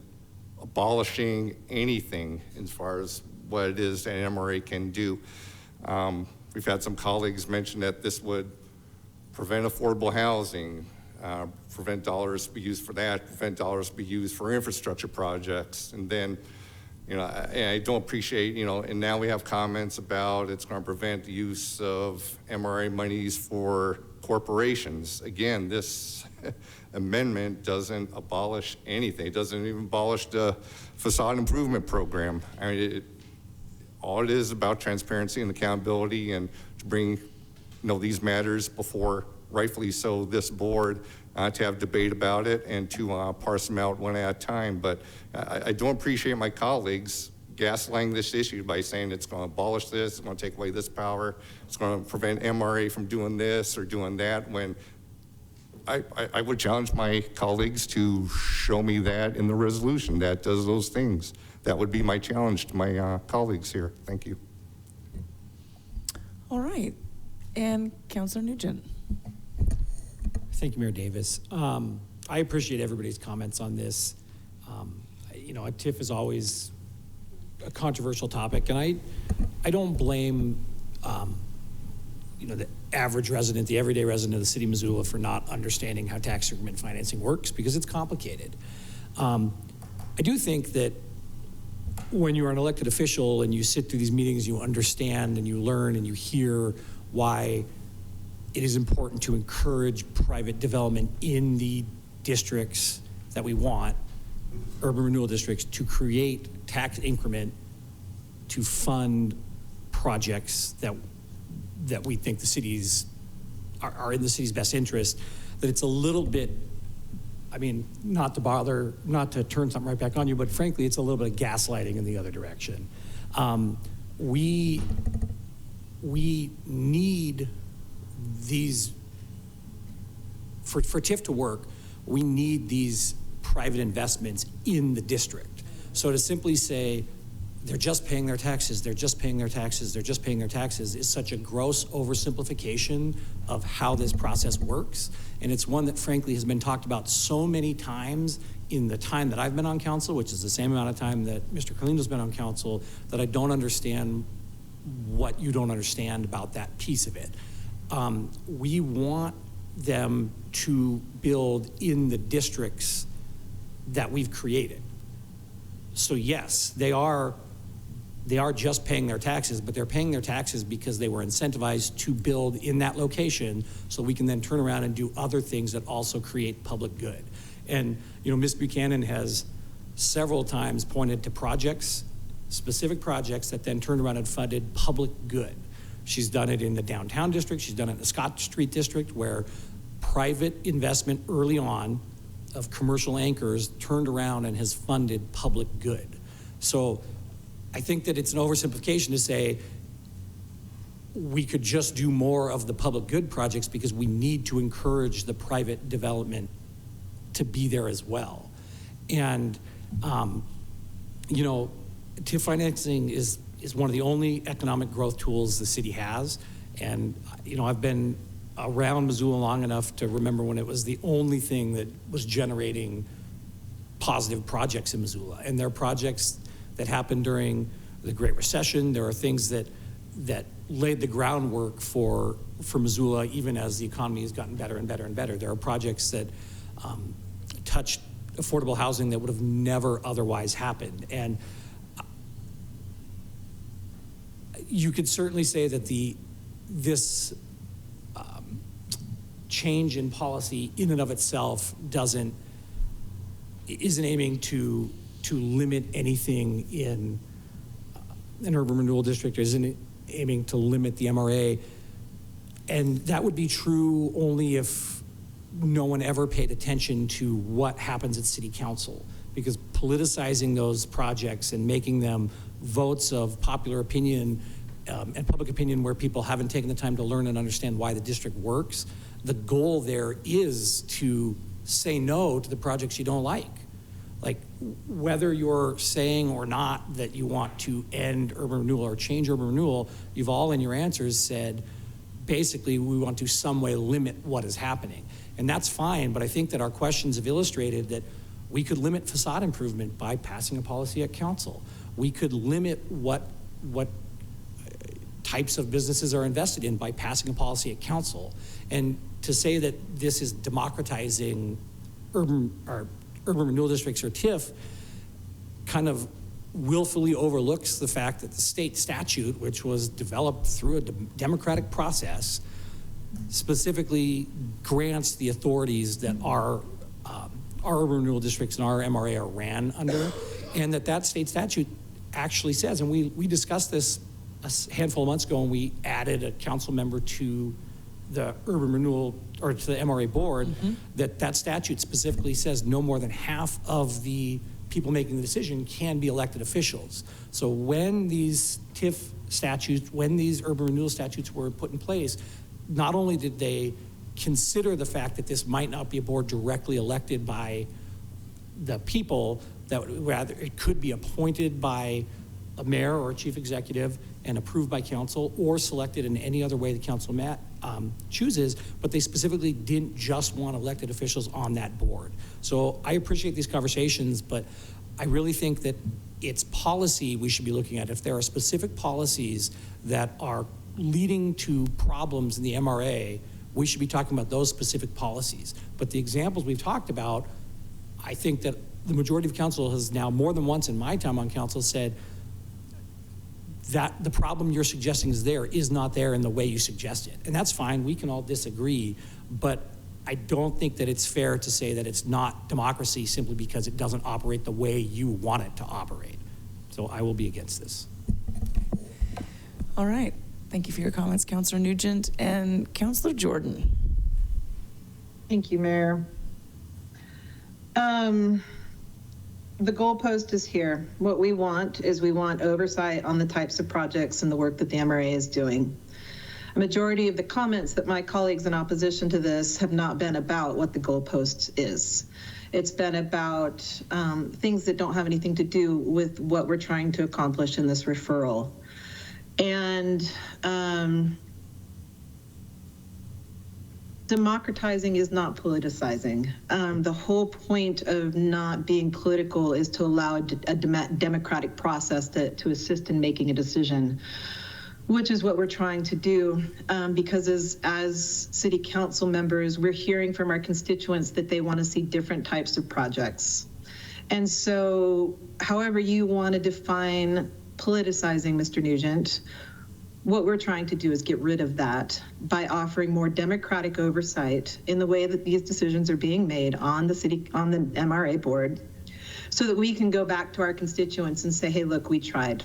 abolishing anything as far as what it is that MRA can do. We've had some colleagues mention that this would prevent affordable housing, prevent dollars to be used for that, prevent dollars to be used for infrastructure projects, and then I don't appreciate, and now we have comments about it's going to prevent the use of MRA monies for corporations. Again, this amendment doesn't abolish anything. It doesn't even abolish the facade improvement program. I mean, all it is about transparency and accountability, and to bring, these matters before, rightfully so, this board, to have debate about it and to parse them out one at a time. But I don't appreciate my colleagues gaslighting this issue by saying it's going to abolish this, it's going to take away this power, it's going to prevent MRA from doing this or doing that, when I would challenge my colleagues to show me that in the resolution that does those things. That would be my challenge to my colleagues here. Thank you. All right. And Councilor Nugent. Thank you, Mayor Davis. I appreciate everybody's comments on this. You know, a TIF is always a controversial topic, and I don't blame, you know, the average resident, the everyday resident of the city of Missoula for not understanding how tax increment financing works, because it's complicated. I do think that when you're an elected official and you sit through these meetings, you understand and you learn and you hear why it is important to encourage private development in the districts that we want, urban renewal districts, to create tax increment to fund projects that we think the cities are in the city's best interest. That it's a little bit, I mean, not to turn something right back on you, but frankly, it's a little bit of gaslighting in the other direction. We need these, for TIF to work, we need these private investments in the district. So to simply say, they're just paying their taxes, they're just paying their taxes, they're just paying their taxes is such a gross oversimplification of how this process works. And it's one that frankly has been talked about so many times in the time that I've been on council, which is the same amount of time that Mr. Carlino's been on council, that I don't understand what you don't understand about that piece of it. We want them to build in the districts that we've created. So yes, they are just paying their taxes, but they're paying their taxes because they were incentivized to build in that location, so we can then turn around and do other things that also create public good. And you know, Ms. Buchanan has several times pointed to projects, specific projects that then turned around and funded public good. She's done it in the downtown district, she's done it in the Scott Street district, where private investment early on of commercial anchors turned around and has funded public good. So I think that it's an oversimplification to say we could just do more of the public good projects because we need to encourage the private development to be there as well. And, you know, TIF financing is one of the only economic growth tools the city has. And, you know, I've been around Missoula long enough to remember when it was the only thing that was generating positive projects in Missoula. And there are projects that happened during the Great Recession. There are things that laid the groundwork for Missoula, even as the economy has gotten better and better and better. There are projects that touched affordable housing that would have never otherwise happened. And you could certainly say that this change in policy in and of itself isn't aiming to limit anything in an urban renewal district, isn't aiming to limit the MRA. And that would be true only if no one ever paid attention to what happens at city council, because politicizing those projects and making them votes of popular opinion and public opinion where people haven't taken the time to learn and understand why the district works, the goal there is to say no to the projects you don't like. Like, whether you're saying or not that you want to end urban renewal or change urban renewal, you've all in your answers said, basically, we want to some way limit what is happening. And that's fine, but I think that our questions have illustrated that we could limit facade improvement by passing a policy at council. We could limit what types of businesses are invested in by passing a policy at council. And to say that this is democratizing urban renewal districts or TIF kind of willfully overlooks the fact that the state statute, which was developed through a democratic process, specifically grants the authorities that our urban renewal districts and our MRA are ran under, and that state statute actually says, and we discussed this a handful of months ago, and we added a council member to the urban renewal, or to the MRA board, that statute specifically says no more than half of the people making the decision can be elected officials. So when these TIF statutes, when these urban renewal statutes were put in place, not only did they consider the fact that this might not be a board directly elected by the people, that rather it could be appointed by a mayor or a chief executive and approved by council or selected in any other way the council chooses, but they specifically didn't just want elected officials on that board. So I appreciate these conversations, but I really think that it's policy we should be looking at. If there are specific policies that are leading to problems in the MRA, we should be talking about those specific policies. But the examples we've talked about, I think that the majority of council has now more than once in my time on council said that the problem you're suggesting is not there in the way you suggest it. And that's fine, we can all disagree, but I don't think that it's fair to say that it's not democracy simply because it doesn't operate the way you want it to operate. So I will be against this. All right. Thank you for your comments, Councillor Nugent. And Councillor Jordan. Thank you, Mayor. The goalpost is here. What we want is we want oversight on the types of projects and the work that the MRA is doing. A majority of the comments that my colleagues in opposition to this have not been about what the goalpost is. It's been about things that don't have anything to do with what we're trying to accomplish in this referral. And democratizing is not politicizing. The whole point of not being political is to allow a democratic process to assist in making a decision, which is what we're trying to do. Because as city council members, we're hearing from our constituents that they want to see different types of projects. And so however you want to define politicizing, Mr. Nugent, what we're trying to do is get rid of that by offering more democratic oversight in the way that these decisions are being made on the MRA board, so that we can go back to our constituents and say, hey, look, we tried.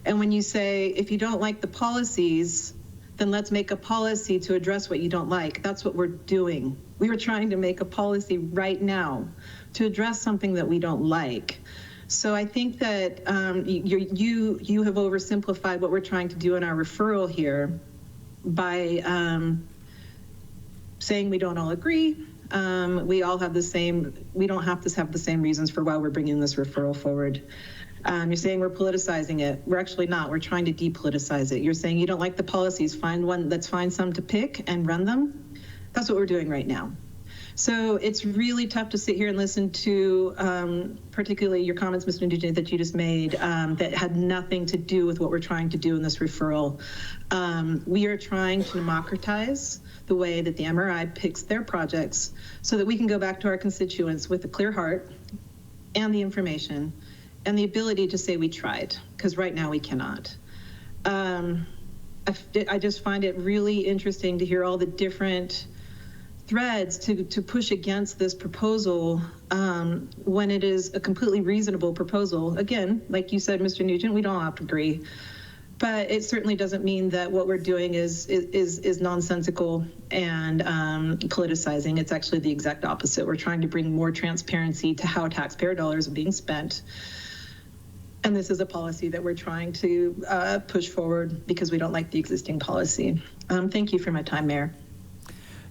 And when you say, if you don't like the policies, then let's make a policy to address what you don't like. That's what we're doing. We were trying to make a policy right now to address something that we don't like. So I think that you have oversimplified what we're trying to do in our referral here by saying we don't all agree. We all have the same, we don't have to have the same reasons for why we're bringing this referral forward. You're saying we're politicizing it. We're actually not. We're trying to depoliticize it. You're saying you don't like the policies. Find one, let's find some to pick and run them. That's what we're doing right now. So it's really tough to sit here and listen to, particularly your comments, Mr. Nugent, that you just made, that had nothing to do with what we're trying to do in this referral. We are trying to democratize the way that the MRI picks their projects so that we can go back to our constituents with a clear heart and the information and the ability to say we tried, because right now we cannot. I just find it really interesting to hear all the different threads to push against this proposal when it is a completely reasonable proposal. Again, like you said, Mr. Nugent, we don't have to agree, but it certainly doesn't mean that what we're doing is nonsensical and politicizing. It's actually the exact opposite. We're trying to bring more transparency to how taxpayer dollars are being spent. And this is a policy that we're trying to push forward because we don't like the existing policy. Thank you for my time, Mayor.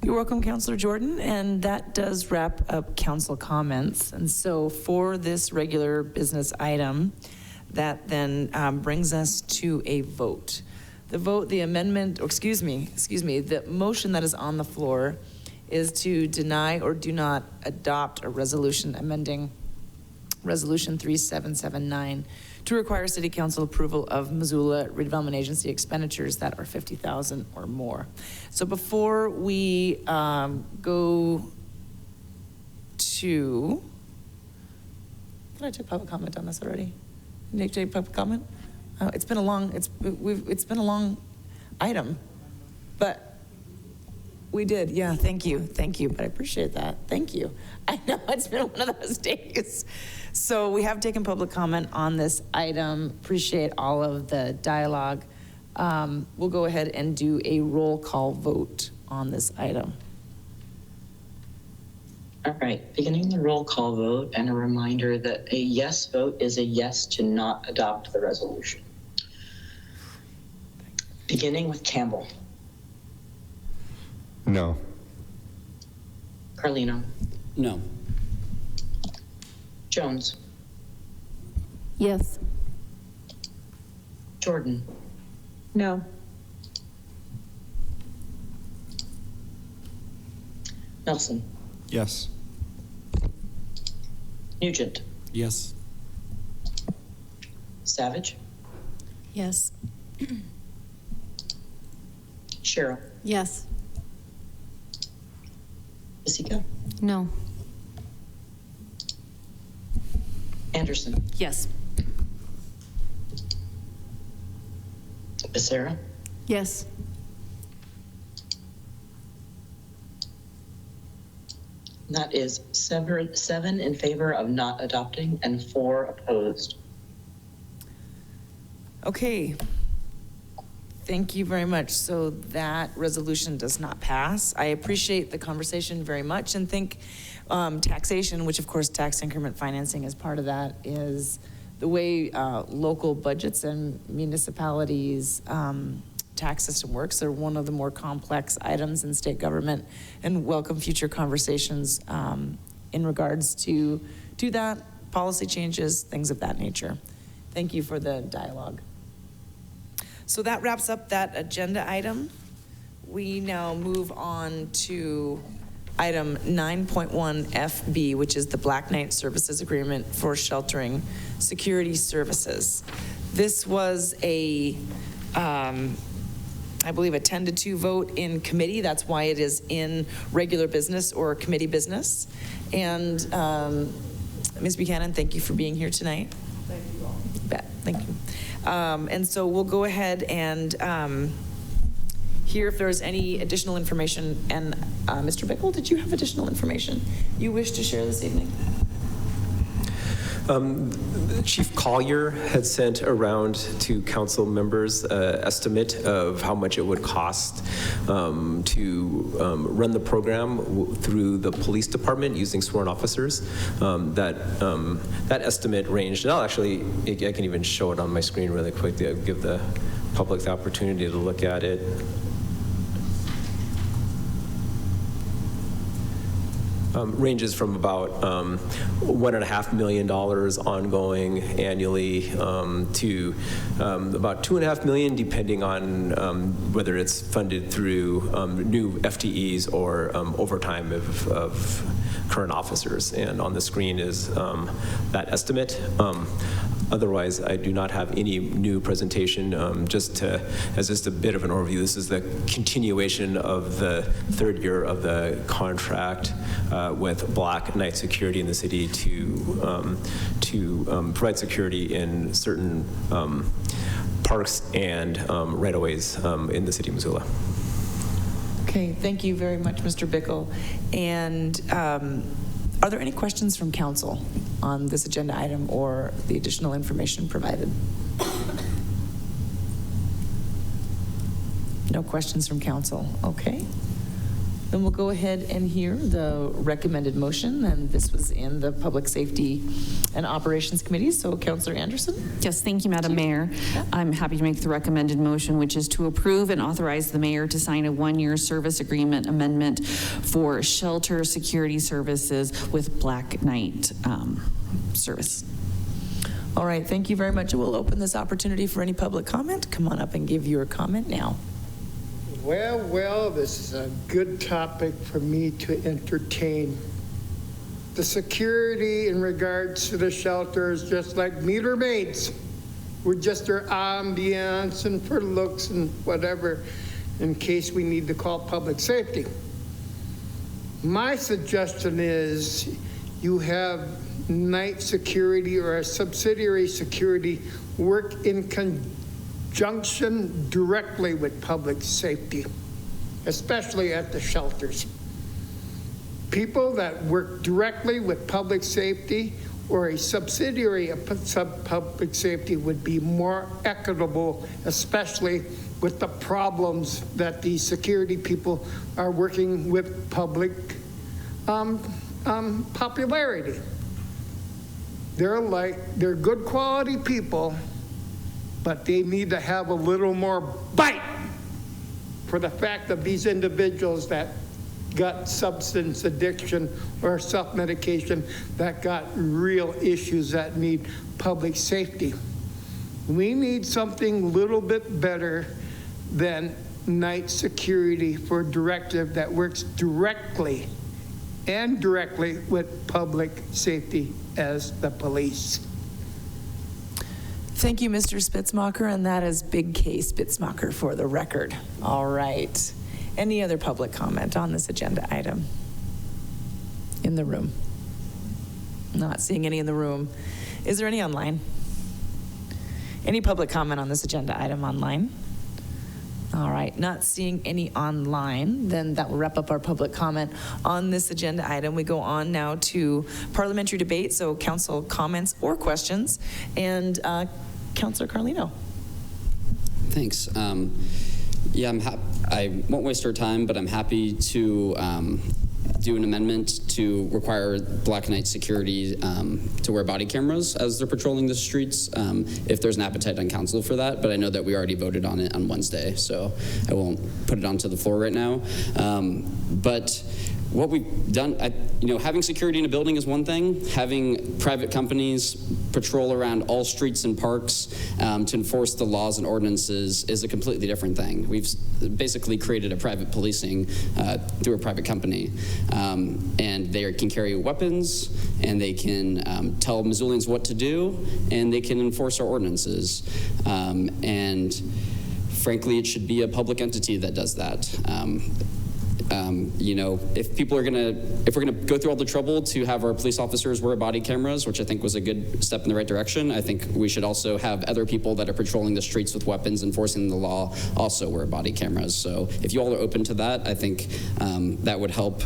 You're welcome, Councillor Jordan, and that does wrap up council comments. And so for this regular business item, that then brings us to a vote. The vote, the amendment, or excuse me, the motion that is on the floor is to deny or do not adopt a resolution amending Resolution 3779 to require City Council approval of Missoula Redevelopment Agency expenditures that are $50,000 or more. So before we go to, did I take public comment on this already? Did I take public comment? It's been a long item, but we did. Yeah, thank you, but I appreciate that. Thank you. I know it's been one of those days. So we have taken public comment on this item. Appreciate all of the dialogue. We'll go ahead and do a roll call vote on this item. All right, beginning the roll call vote, and a reminder that a yes vote is a yes to not adopt the resolution. Beginning with Campbell. No. Carlino. No. Jones. Yes. Jordan. No. Melson. Yes. Nugent. Yes. Savage. Yes. Sherrill. Yes. Vasecka. No. Anderson. Yes. Becerra. Yes. That is seven in favor of not adopting and 4 opposed. Okay. Thank you very much. So that resolution does not pass. I appreciate the conversation very much and think taxation, which of course tax increment financing is part of that, is the way local budgets and municipalities tax system works. They're one of the more complex items in state government, and welcome future conversations in regards to that, policy changes, things of that nature. Thank you for the dialogue. So that wraps up that agenda item. We now move on to item 9.1 FB, which is the Black Knight Services Agreement for Sheltering Security Services. This was a, I believe, a 10-2 vote in committee. That's why it is in regular business or committee business. And Ms. Buchanan, thank you for being here tonight. Thank you all. Thank you. And so we'll go ahead and hear if there's any additional information. And Mr. Bickle, did you have additional information you wish to share this evening? Chief Collier had sent around to council members an estimate of how much it would cost to run the program through the police department using sworn officers. That estimate ranged, and I'll actually, I can even show it on my screen really quick to give the public the opportunity to look at it. Ranges from about $1.5 million ongoing annually to about $2.5 million, depending on whether it's funded through new FTEs or overtime of current officers. And on the screen is that estimate. Otherwise, I do not have any new presentation. As just a bit of an overview, this is the continuation of the third year of the contract with Black Knight Security in the city to provide security in certain parks and right-of-ways in the city of Missoula. Okay, thank you very much, Mr. Bickle. And are there any questions from council on this agenda item or the additional information provided? No questions from council. Okay. Then we'll go ahead and hear the recommended motion, and this was in the Public Safety and Operations Committee. So Councilor Anderson? Yes, thank you, Madam Mayor. I'm happy to make the recommended motion, which is to approve and authorize the mayor to sign a 1-year service agreement amendment for shelter security services with Black Knight Service. All right, thank you very much. We'll open this opportunity for any public comment. Come on up and give your comment now. Well, this is a good topic for me to entertain. The security in regards to the shelter is just like meter maids. We're just their ambiance and for looks and whatever in case we need to call public safety. My suggestion is you have night security or a subsidiary security work in conjunction directly with public safety, especially at the shelters. People that work directly with public safety or a subsidiary of public safety would be more equitable, especially with the problems that the security people are working with public popularity. They're good quality people, but they need to have a little more bite for the fact of these individuals that got substance addiction or self-medication, that got real issues that need public safety. We need something a little bit better than night security for a directive that works directly with public safety as the police. Thank you, Mr. Spitzmacher, and that is Big K Spitzmacher for the record. All right. Any other public comment on this agenda item? In the room? Not seeing any in the room. Is there any online? Any public comment on this agenda item online? All right, not seeing any online, then that will wrap up our public comment on this agenda item. We go on now to parliamentary debate, so council comments or questions. And Councillor Carlino. Thanks. Yeah, I won't waste our time, but I'm happy to do an amendment to require black night security to wear body cameras as they're patrolling the streets, if there's an appetite on council for that. But I know that we already voted on it on Wednesday, so I won't put it onto the floor right now. But what we've done, having security in a building is one thing. Having private companies patrol around all streets and parks to enforce the laws and ordinances is a completely different thing. We've basically created a private policing through a private company. And they can carry weapons, and they can tell Missoulians what to do, and they can enforce our ordinances. And frankly, it should be a public entity that does that. If we're gonna go through all the trouble to have our police officers wear body cameras, which I think was a good step in the right direction, I think we should also have other people that are patrolling the streets with weapons, enforcing the law, also wear body cameras. So if you all are open to that, I think that would help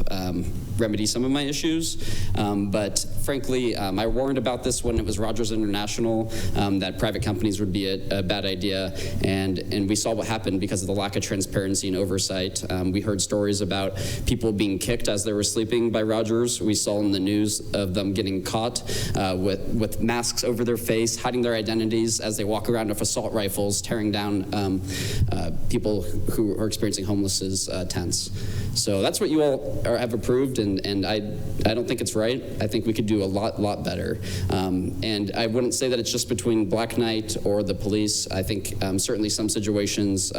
remedy some of my issues. But frankly, I warned about this when it was Rogers International, that private companies would be a bad idea, and we saw what happened because of the lack of transparency and oversight. We heard stories about people being kicked as they were sleeping by Rogers. We saw in the news of them getting caught with masks over their face, hiding their identities as they walk around with assault rifles, tearing down people who are experiencing homelessness tents. So that's what you all have approved, and I don't think it's right. I think we could do a lot better. And I wouldn't say that it's just between Black Knight or the police. I think certainly some situations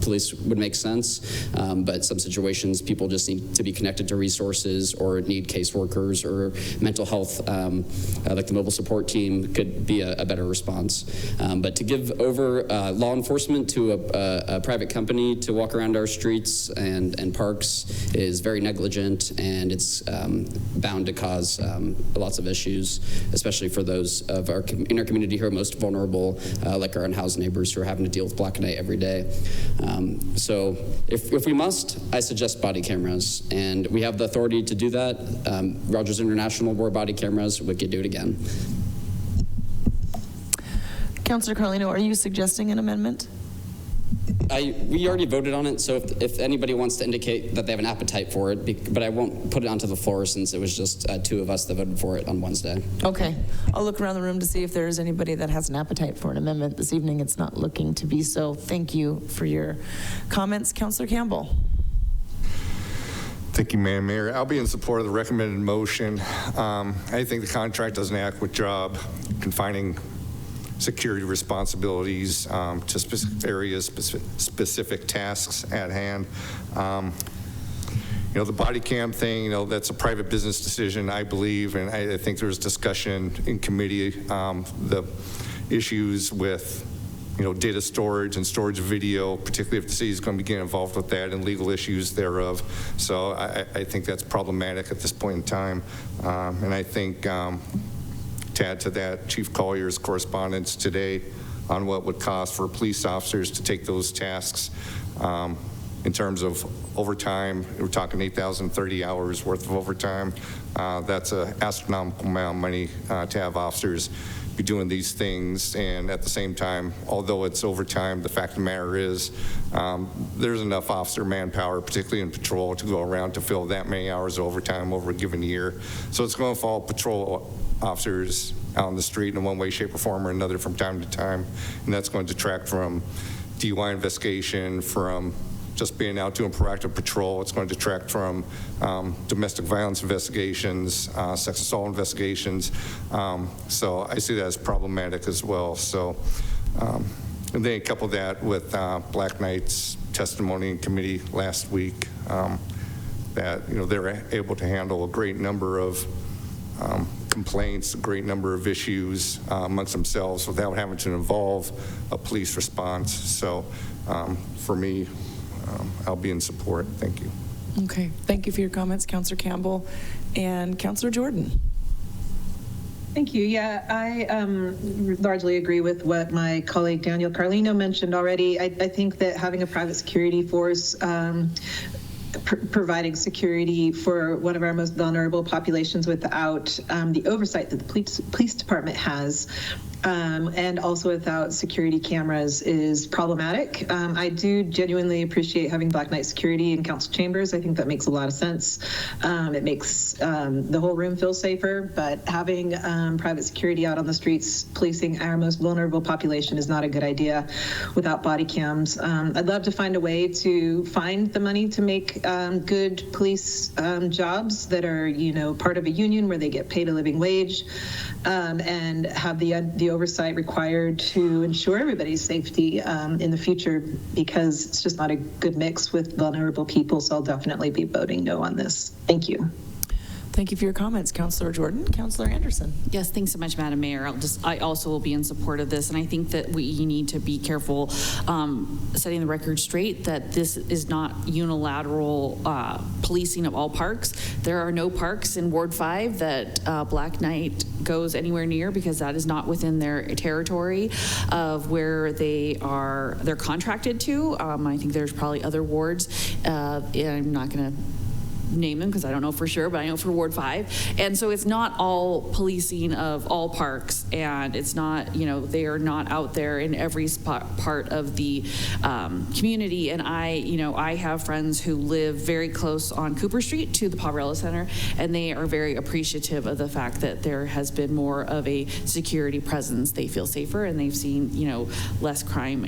police would make sense, but some situations people just need to be connected to resources or need caseworkers or mental health, like the mobile support team could be a better response. But to give over law enforcement to a private company to walk around our streets and parks is very negligent, and it's bound to cause lots of issues, especially for those in our community who are most vulnerable, like our unhoused neighbors who are having to deal with Black Knight every day. So if we must, I suggest body cameras, and we have the authority to do that. Rogers International wore body cameras. We could do it again. Councillor Carlino, are you suggesting an amendment? We already voted on it, so if anybody wants to indicate that they have an appetite for it, but I won't put it onto the floor since it was just two of us that voted for it on Wednesday. Okay. I'll look around the room to see if there's anybody that has an appetite for an amendment this evening. It's not looking to be so. Thank you for your comments. Councillor Campbell. Thank you, Madam Mayor. I'll be in support of the recommended motion. I think the contract does an adequate job confining security responsibilities to specific areas, specific tasks at hand. The body cam thing, that's a private business decision, I believe, and I think there was discussion in committee, the issues with data storage and storage of video, particularly if the city is going to be getting involved with that and legal issues thereof. So I think that's problematic at this point in time. And I think to add to that, Chief Collier's correspondence today on what would cost for police officers to take those tasks in terms of overtime. We're talking 8,030 hours worth of overtime. That's an astronomical amount of money to have officers be doing these things. And at the same time, although it's overtime, the fact of the matter is there's enough officer manpower, particularly in patrol, to go around to fill that many hours of overtime over a given year. So it's going to fall patrol officers out on the street in one way, shape, or form or another from time to time. And that's going to detract from DUI investigation, from just being out doing proactive patrol. It's going to detract from domestic violence investigations, sex assault investigations. So I see that as problematic as well. So, and then couple that with Black Knight's testimony in committee last week, that they were able to handle a great number of complaints, a great number of issues amongst themselves without having to involve a police response. So for me, I'll be in support. Thank you. Okay, thank you for your comments, Councillor Campbell. And Councillor Jordan. Thank you. Yeah, I largely agree with what my colleague Daniel Carlino mentioned already. I think that having a private security force providing security for one of our most vulnerable populations without the oversight that the police department has, and also without security cameras, is problematic. I do genuinely appreciate having Black Knight security in council chambers. I think that makes a lot of sense. It makes the whole room feel safer, but having private security out on the streets policing our most vulnerable population is not a good idea without body cams. I'd love to find a way to find the money to make good police jobs that are, part of a union where they get paid a living wage, and have the oversight required to ensure everybody's safety in the future, because it's just not a good mix with vulnerable people. So I'll definitely be voting no on this. Thank you. Thank you for your comments, Councillor Jordan. Councillor Anderson. Yes, thanks so much, Madam Mayor. I also will be in support of this, and I think that we need to be careful setting the record straight that this is not unilateral policing of all parks. There are no parks in Ward 5 that Black Knight goes anywhere near, because that is not within their territory of where they're contracted to. I think there's probably other wards, and I'm not going to name them because I don't know for sure, but I know for Ward 5. And so it's not all policing of all parks, and it's not, they are not out there in every part of the community. And I have friends who live very close on Cooper Street to the Poverello Center, and they are very appreciative of the fact that there has been more of a security presence. They feel safer, and they've seen, less crime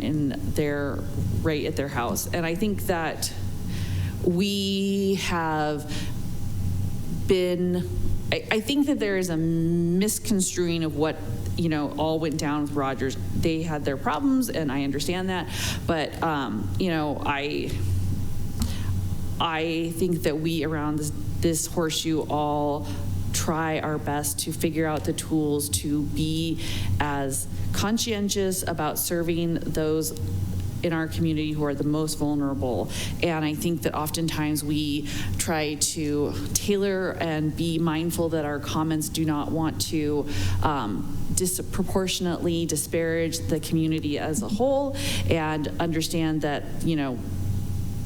right at their house. And I think that we have been, I think that there is a misconstruing of what, all went down with Rogers. They had their problems, and I understand that, but, I think that we around this horseshoe all try our best to figure out the tools to be as conscientious about serving those in our community who are the most vulnerable. And I think that oftentimes we try to tailor and be mindful that our comments do not want to disproportionately disparage the community as a whole, and understand that,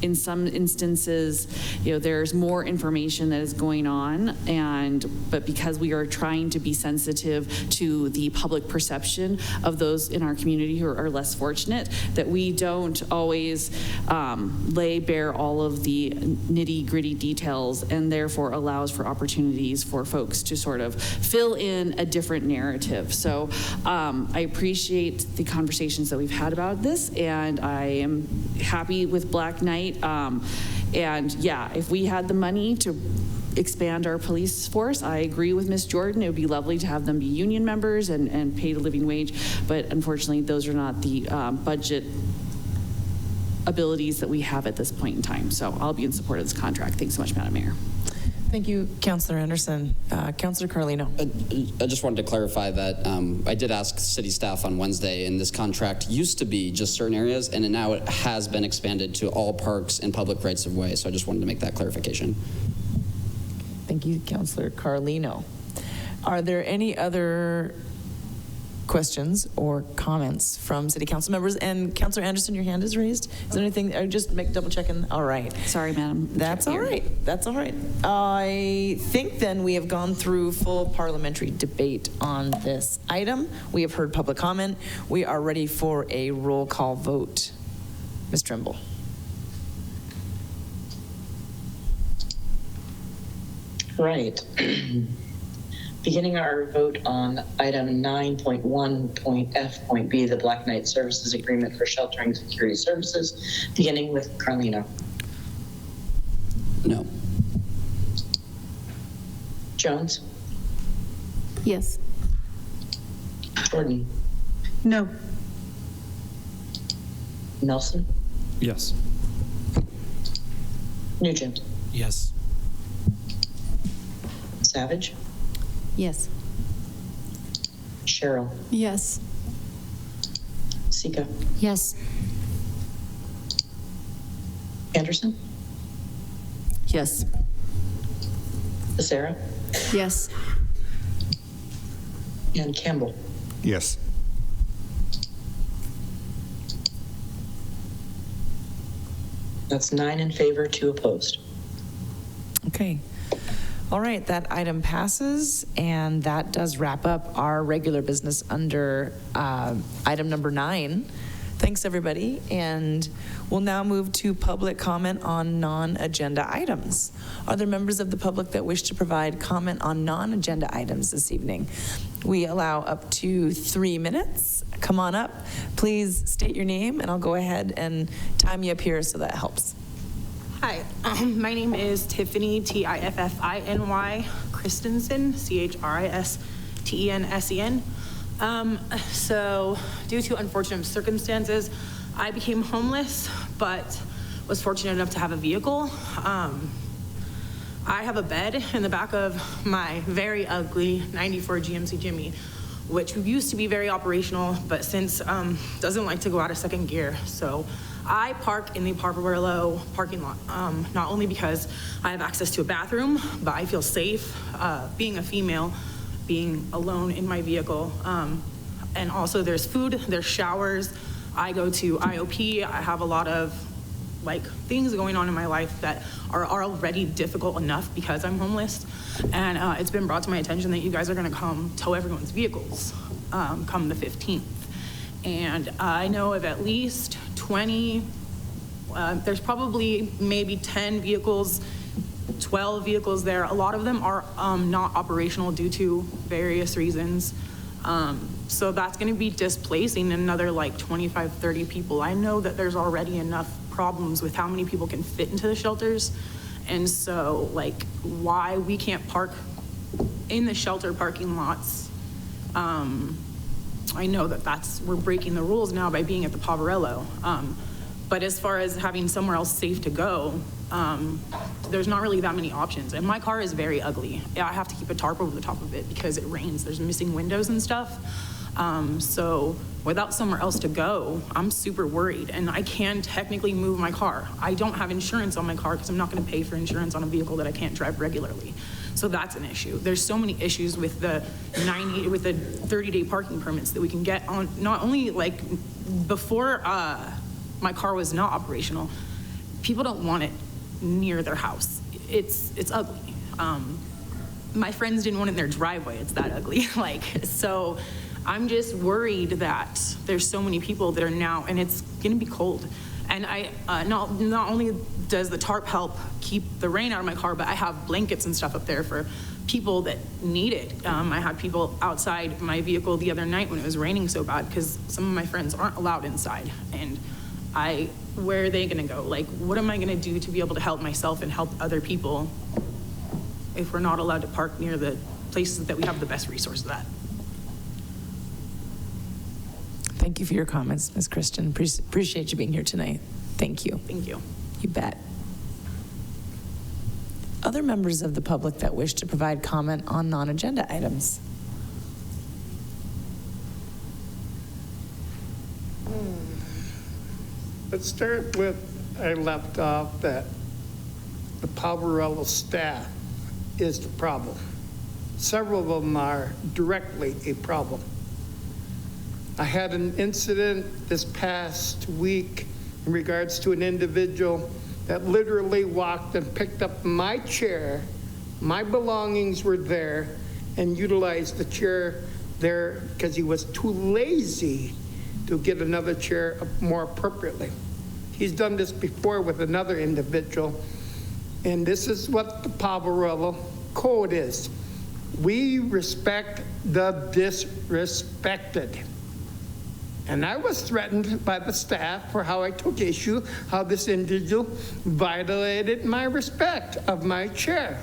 in some instances, there's more information that is going on, but because we are trying to be sensitive to the public perception of those in our community who are less fortunate, that we don't always lay bare all of the nitty-gritty details, and therefore allows for opportunities for folks to sort of fill in a different narrative. So I appreciate the conversations that we've had about this, and I am happy with Black Knight. And yeah, if we had the money to expand our police force, I agree with Ms. Jordan. It would be lovely to have them be union members and paid a living wage, but unfortunately those are not the budget abilities that we have at this point in time. So I'll be in support of this contract. Thanks so much, Madam Mayor. Thank you, Councillor Anderson. Councillor Carlino. I just wanted to clarify that I did ask city staff on Wednesday, and this contract used to be just certain areas, and now it has been expanded to all parks and public rights of way. So I just wanted to make that clarification. Thank you, Councillor Carlino. Are there any other questions or comments from city council members? And Councilor Anderson, your hand is raised. Is there anything, or just double checking? All right. Sorry, Madam. That's all right. That's all right. I think then we have gone through full parliamentary debate on this item. We have heard public comment. We are ready for a roll call vote. Ms. Trimble. Right. Beginning our vote on item 9.1.f.b, the Black Knight Services Agreement for Sheltering Security Services, beginning with Carlino. No. Jones? Yes. Jordan? No. Melson? Yes. Nugent? Yes. Savage? Yes. Sherrill? Yes. Sika? Yes. Anderson? Yes. Becerra? Yes. And Campbell? Yes. That's 9 in favor, 2 opposed. Okay. All right, that item passes, and that does wrap up our regular business under item number 9. Thanks, everybody, and we'll now move to public comment on non-agenda items. Are there members of the public that wish to provide comment on non-agenda items this evening? We allow up to 3 minutes. Come on up. Please state your name, and I'll go ahead and time you up here so that helps. Hi, my name is Tiffany, Tiffiny Christensen, Christensen. So due to unfortunate circumstances, I became homeless, but was fortunate enough to have a vehicle. I have a bed in the back of my very ugly 94 GMC Jimmy, which used to be very operational, but since doesn't like to go out of second gear. So I park in the Poverello parking lot, not only because I have access to a bathroom, but I feel safe being a female, being alone in my vehicle. And also there's food, there's showers. I go to IOP. I have a lot of things going on in my life that are already difficult enough because I'm homeless. And it's been brought to my attention that you guys are gonna come tow everyone's vehicles come the 15th. And I know of at least 20, there's probably maybe 10 vehicles, 12 vehicles there. A lot of them are not operational due to various reasons. So that's gonna be displacing another 25, 30 people. I know that there's already enough problems with how many people can fit into the shelters. And so why we can't park in the shelter parking lots. I know that we're breaking the rules now by being at the Poverello. But as far as having somewhere else safe to go, there's not really that many options. And my car is very ugly. I have to keep a tarp over the top of it because it rains. There's missing windows and stuff. So without somewhere else to go, I'm super worried. And I can technically move my car. I don't have insurance on my car because I'm not going to pay for insurance on a vehicle that I can't drive regularly. So that's an issue. There's so many issues with the 30-day parking permits that we can get on, not only before my car was not operational, people don't want it near their house. It's ugly. My friends didn't want it in their driveway. It's that ugly. So I'm just worried that there's so many people that are now, and it's gonna be cold. And I, not only does the tarp help keep the rain out of my car, but I have blankets and stuff up there for people that need it. I had people outside my vehicle the other night when it was raining so bad because some of my friends aren't allowed inside. And where are they gonna go? What am I gonna do to be able to help myself and help other people if we're not allowed to park near the places that we have the best resources at? Thank you for your comments, Ms. Kirsten. Appreciate you being here tonight. Thank you. Thank you. You bet. Other members of the public that wish to provide comment on non-agenda items? Let's start with, I left off that the Poverello staff is the problem. Several of them are directly a problem. I had an incident this past week in regards to an individual that literally walked and picked up my chair. My belongings were there, and utilized the chair there because he was too lazy to get another chair more appropriately. He's done this before with another individual, and this is what the Poverello code is. We respect the disrespected. And I was threatened by the staff for how I took issue, how this individual violated my respect of my chair,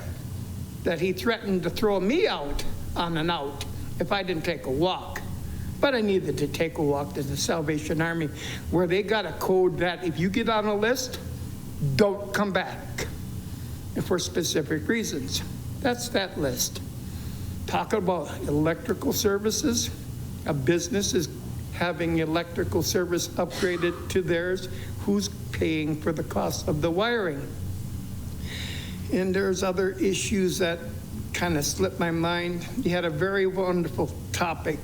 that he threatened to throw me out on an out if I didn't take a walk. But I needed to take a walk to the Salvation Army, where they got a code that if you get on a list, don't come back, and for specific reasons. That's that list. Talking about electrical services, a business is having electrical service upgraded to theirs. Who's paying for the cost of the wiring? And there's other issues that kind of slipped my mind. You had a very wonderful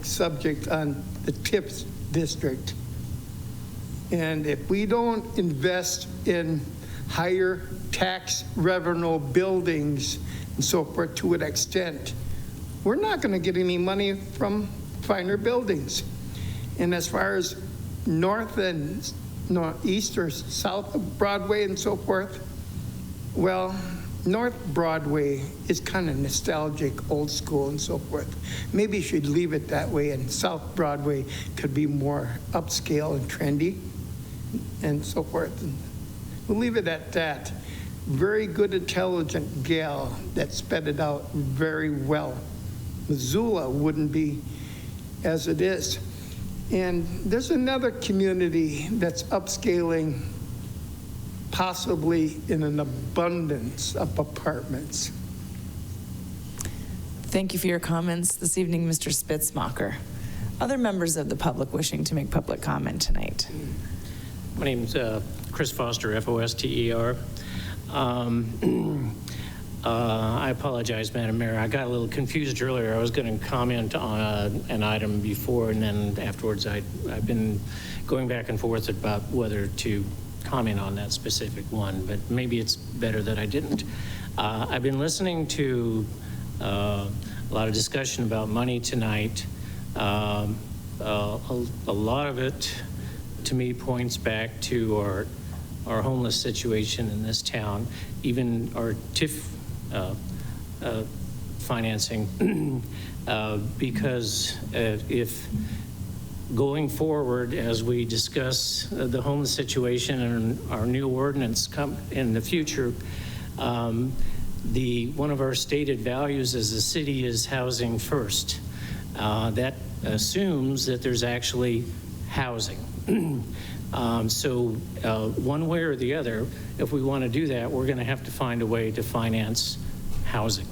subject on the TIPS district. And if we don't invest in higher tax revenue buildings and so forth to an extent, we're not going to get any money from finer buildings. And as far as north and east or south of Broadway and so forth, well, North Broadway is kind of nostalgic, old school and so forth. Maybe you should leave it that way, and South Broadway could be more upscale and trendy and so forth. And we'll leave it at that. Very good, intelligent gal that sped it out very well. Missoula wouldn't be as it is. And there's another community that's upscaling, possibly in an abundance of apartments. Thank you for your comments this evening, Mr. Spitzmacher. Other members of the public wishing to make public comment tonight? My name's Chris Foster, Foster. I apologize, Madam Mayor. I got a little confused earlier. I was going to comment on an item before, and then afterwards I've been going back and forth about whether to comment on that specific one, but maybe it's better that I didn't. I've been listening to a lot of discussion about money tonight. A lot of it, to me, points back to our homeless situation in this town, even our TIF financing, because if going forward, as we discuss the homeless situation and our new ordinance come in the future, one of our stated values as a city is housing first. That assumes that there's actually housing. So one way or the other, if we want to do that, we're going to have to find a way to finance housing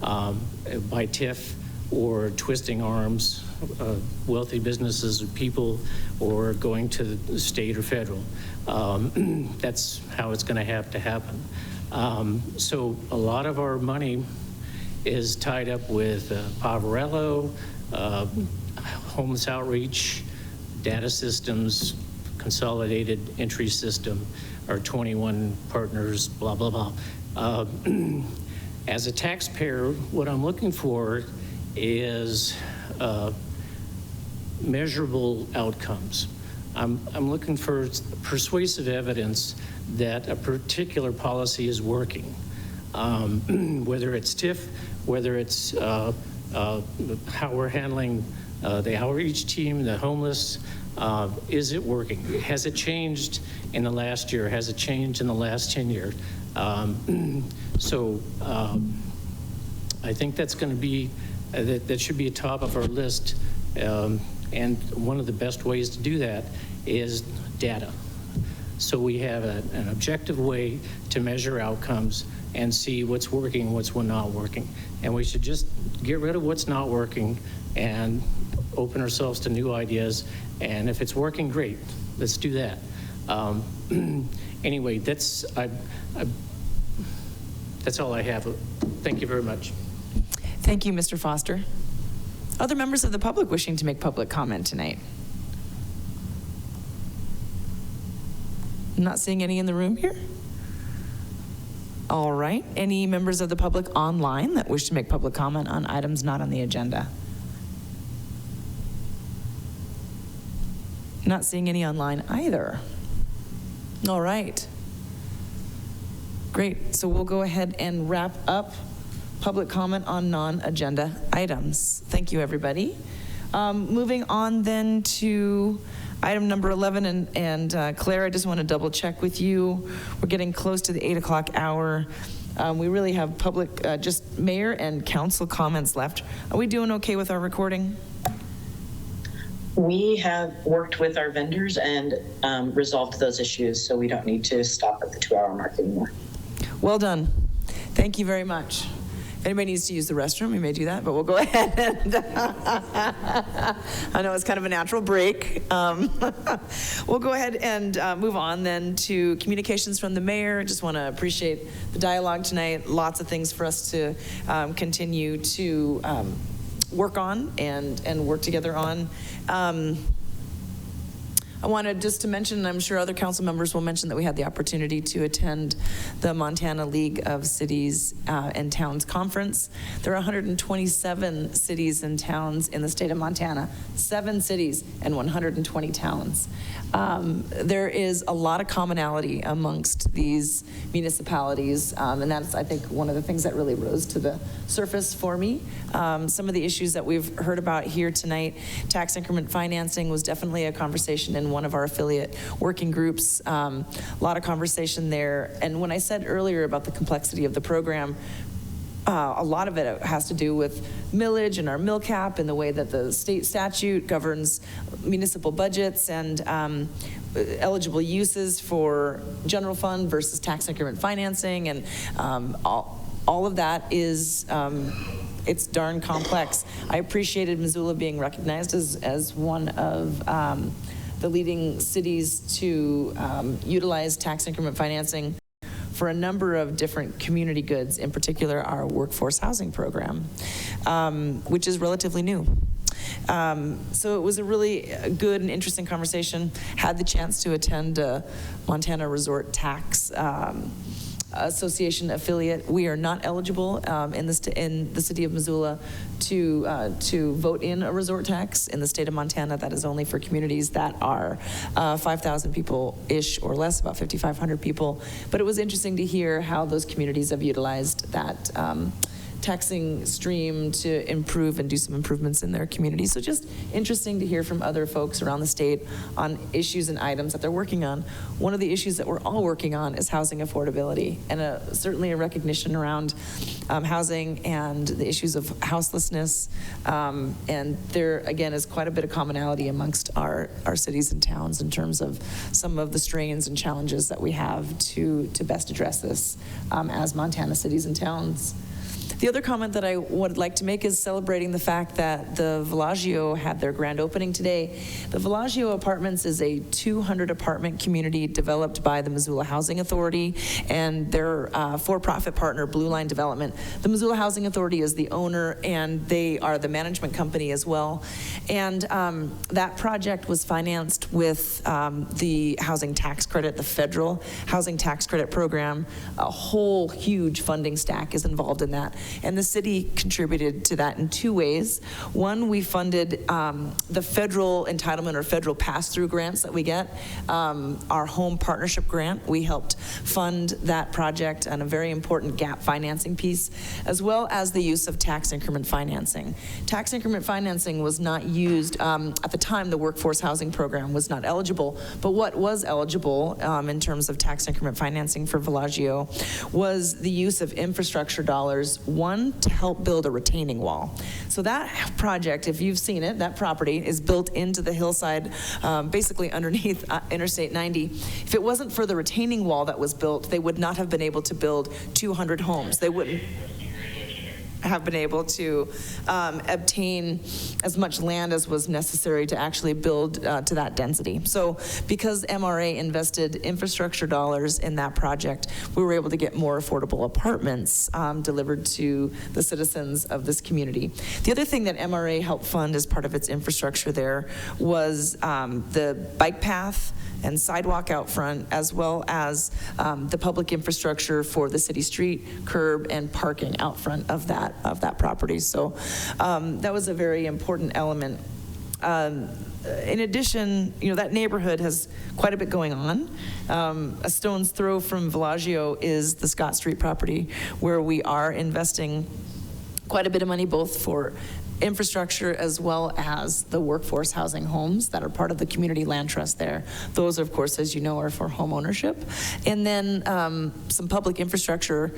by TIF or twisting arms, wealthy businesses or people, or going to the state or federal. That's how it's going to have to happen. So a lot of our money is tied up with Poverello, homeless outreach, data systems, consolidated entry system, our 21 partners, blah, blah, blah. As a taxpayer, what I'm looking for is measurable outcomes. I'm looking for persuasive evidence that a particular policy is working, whether it's TIF, whether it's how we're handling the outreach team, the homeless. Is it working? Has it changed in the last year? Has it changed in the last 10 years? So I think that's going to be, that should be a top of our list. And one of the best ways to do that is data. So we have an objective way to measure outcomes and see what's working, what's not working. And we should just get rid of what's not working and open ourselves to new ideas. And if it's working, great, let's do that. Anyway, that's all I have. Thank you very much. Thank you, Mr. Foster. Other members of the public wishing to make public comment tonight? I'm not seeing any in the room here. All right. Any members of the public online that wish to make public comment on items not on the agenda? Not seeing any online either. All right. Great. So we'll go ahead and wrap up public comment on non-agenda items. Thank you, everybody. Moving on then to item number 11, and Claire, I just want to double check with you. We're getting close to the 8 o'clock hour. We really have public, just mayor and council comments left. Are we doing okay with our recording? We have worked with our vendors and resolved those issues, so we don't need to stop at the 2-hour mark anymore. Well done. Thank you very much. If anybody needs to use the restroom, we may do that, but we'll go ahead and I know it's kind of a natural break. We'll go ahead and move on then to communications from the mayor. Just want to appreciate the dialogue tonight. Lots of things for us to continue to work on and work together on. I wanted just to mention, and I'm sure other council members will mention, that we had the opportunity to attend the Montana League of Cities and Towns Conference. There are 127 cities and towns in the state of Montana, 7 cities and 120 towns. There is a lot of commonality amongst these municipalities, and that's, I think, one of the things that really rose to the surface for me. Some of the issues that we've heard about here tonight, tax increment financing was definitely a conversation in one of our affiliate working groups. A lot of conversation there. And when I said earlier about the complexity of the program, a lot of it has to do with millage and our mill cap and the way that the state statute governs municipal budgets and eligible uses for general fund versus tax increment financing, and all of that is it's darn complex. I appreciated Missoula being recognized as one of the leading cities to utilize tax increment financing for a number of different community goods, in particular our workforce housing program, which is relatively new. So it was a really good and interesting conversation. Had the chance to attend a Montana Resort Tax Association affiliate. We are not eligible in the city of Missoula to vote in a resort tax in the state of Montana. That is only for communities that are 5,000 people-ish or less, about 5,500 people. But it was interesting to hear how those communities have utilized that taxing stream to improve and do some improvements in their community. So just interesting to hear from other folks around the state on issues and items that they're working on. One of the issues that we're all working on is housing affordability, and certainly a recognition around housing and the issues of houselessness. And there, again, is quite a bit of commonality amongst our cities and towns in terms of some of the strains and challenges that we have to best address this as Montana cities and towns. The other comment that I would like to make is celebrating the fact that the Villaggio had their grand opening today. The Villaggio Apartments is a 200 apartment community developed by the Missoula Housing Authority and their for-profit partner, Blue Line Development. The Missoula Housing Authority is the owner, and they are the management company as well. And that project was financed with the housing tax credit, the federal housing tax credit program. A whole huge funding stack is involved in that. And the city contributed to that in 2 ways. One, we funded the federal entitlement or federal pass-through grants that we get. Our home partnership grant, we helped fund that project and a very important gap financing piece, as well as the use of tax increment financing. Tax increment financing was not used, at the time the workforce housing program was not eligible, but what was eligible in terms of tax increment financing for Villaggio was the use of infrastructure dollars. One, to help build a retaining wall. So that project, if you've seen it, that property is built into the hillside, basically underneath Interstate 90. If it wasn't for the retaining wall that was built, they would not have been able to build 200 homes. They wouldn't have been able to obtain as much land as was necessary to actually build to that density. So because MRA invested infrastructure dollars in that project, we were able to get more affordable apartments delivered to the citizens of this community. The other thing that MRA helped fund as part of its infrastructure there was the bike path and sidewalk out front, as well as the public infrastructure for the city street, curb, and parking out front of that property. So that was a very important element. In addition, that neighborhood has quite a bit going on. A stone's throw from Villaggio is the Scott Street property, where we are investing quite a bit of money both for infrastructure as well as the workforce housing homes that are part of the community land trust there. Those, of course, as you know, are for home ownership. And then some public infrastructure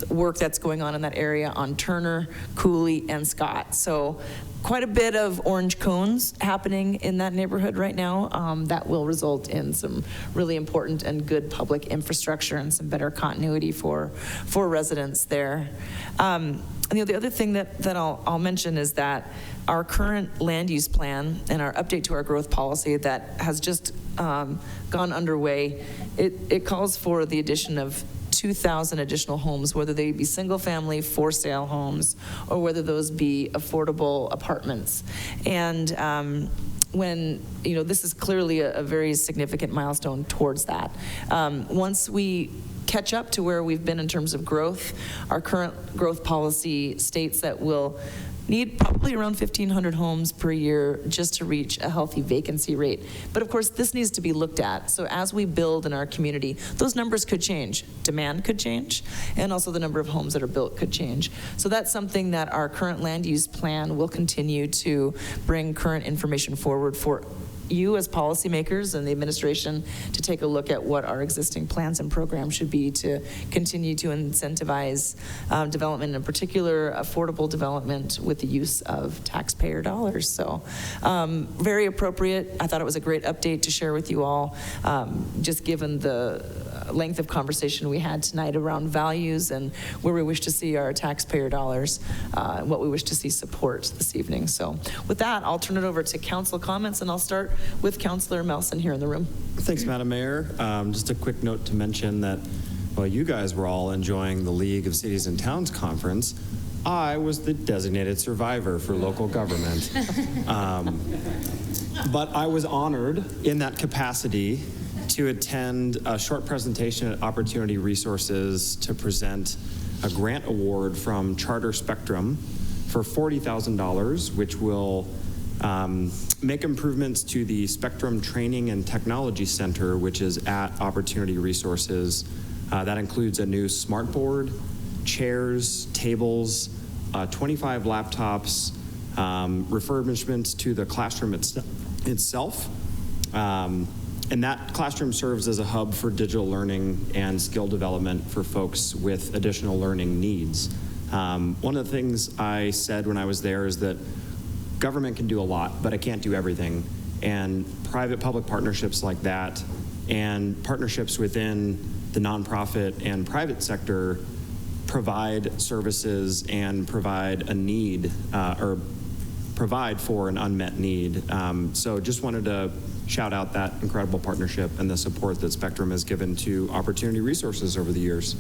work that's going on in that area on Turner, Cooley, and Scott. So quite a bit of orange cones happening in that neighborhood right now that will result in some really important and good public infrastructure and some better continuity for residents there. The other thing that I'll mention is that our current land use plan and our update to our growth policy that has just gone underway, it calls for the addition of 2,000 additional homes, whether they be single family for sale homes or whether those be affordable apartments. And when, this is clearly a very significant milestone towards that. Once we catch up to where we've been in terms of growth, our current growth policy states that we'll need probably around 1,500 homes per year just to reach a healthy vacancy rate. But of course, this needs to be looked at. So as we build in our community, those numbers could change. Demand could change, and also the number of homes that are built could change. So that's something that our current land use plan will continue to bring current information forward for you as policymakers and the administration to take a look at what our existing plans and programs should be to continue to incentivize development, in particular affordable development with the use of taxpayer dollars. So very appropriate. I thought it was a great update to share with you all, just given the length of conversation we had tonight around values and where we wish to see our taxpayer dollars, and what we wish to see support this evening. So with that, I'll turn it over to council comments, and I'll start with Councilor Melson here in the room. Thanks, Madam Mayor. Just a quick note to mention that while you guys were all enjoying the League of Cities and Towns conference, I was the designated survivor for local government. But I was honored in that capacity to attend a short presentation at Opportunity Resources to present a grant award from Charter Spectrum for $40,000, which will make improvements to the Spectrum Training and Technology Center, which is at Opportunity Resources. That includes a new smart board, chairs, tables, 25 laptops, refurbishments to the classroom itself. And that classroom serves as a hub for digital learning and skill development for folks with additional learning needs. One of the things I said when I was there is that government can do a lot, but it can't do everything. And private-public partnerships like that and partnerships within the nonprofit and private sector provide services and provide a need or provide for an unmet need. So just wanted to shout out that incredible partnership and the support that Spectrum has given to Opportunity Resources over the years.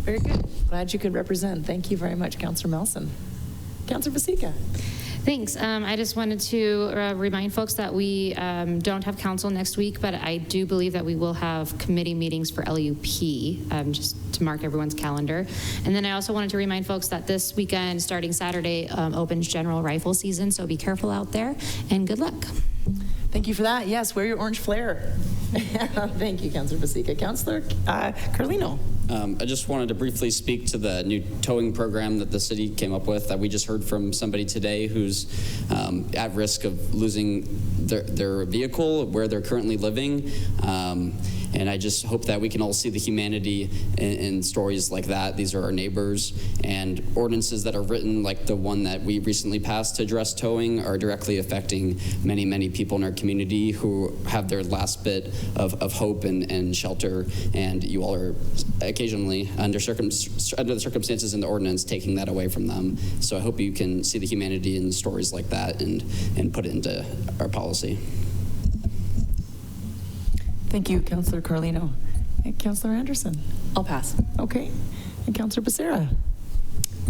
Very good. Glad you could represent. Thank you very much, Councilor Melson. Councilor Vasecka. Thanks. I just wanted to remind folks that we don't have council next week, but I do believe that we will have committee meetings for LUP, just to mark everyone's calendar. And then I also wanted to remind folks that this weekend, starting Saturday, opens general rifle season, so be careful out there, and good luck. Thank you for that. Yes, wear your orange flare. Thank you, Councilor Vasecka. Councilor Carlino. I just wanted to briefly speak to the new towing program that the city came up with that we just heard from somebody today who's at risk of losing their vehicle where they're currently living. And I just hope that we can all see the humanity in stories like that. These are our neighbors, and ordinances that are written like the one that we recently passed to address towing are directly affecting many, many people in our community who have their last bit of hope and shelter, and you all are occasionally, under the circumstances in the ordinance, taking that away from them. So I hope you can see the humanity in stories like that and put it into our policy. Thank you, Councilor Carlino. And Councilor Anderson. I'll pass. Okay. And Councilor Becerra.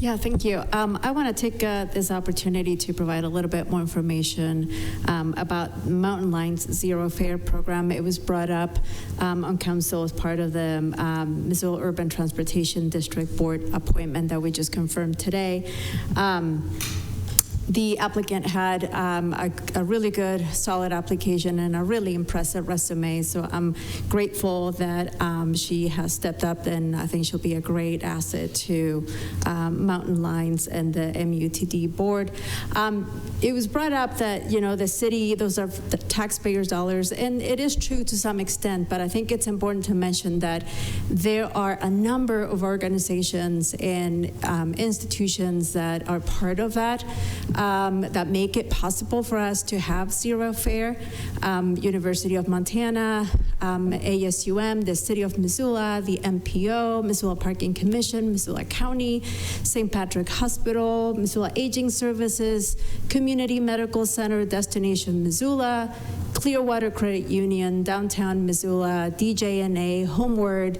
Yeah, thank you. I want to take this opportunity to provide a little bit more information about Mountain Line's Zero Fare program. It was brought up on council as part of the Missoula Urban Transportation District Board appointment that we just confirmed today. The applicant had a really good, solid application and a really impressive resume. So I'm grateful that she has stepped up, and I think she'll be a great asset to Mountain Lines and the MUTD board. It was brought up that, you know, the city, those are the taxpayers' dollars, and it is true to some extent, but I think it's important to mention that there are a number of organizations and institutions that are part of that. That make it possible for us to have zero fare. University of Montana, ASUM, the City of Missoula, the MPO, Missoula Parking Commission, Missoula County, St. Patrick Hospital, Missoula Aging Services, Community Medical Center, Destination Missoula, Clearwater Credit Union, Downtown Missoula, DJNA, Homeward,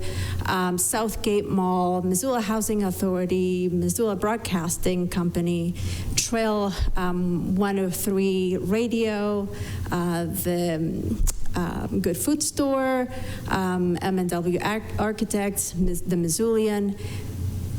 Southgate Mall, Missoula Housing Authority, Missoula Broadcasting Company, Trail 103 Radio, the Good Food Store, M&W Architects, the Missoulian,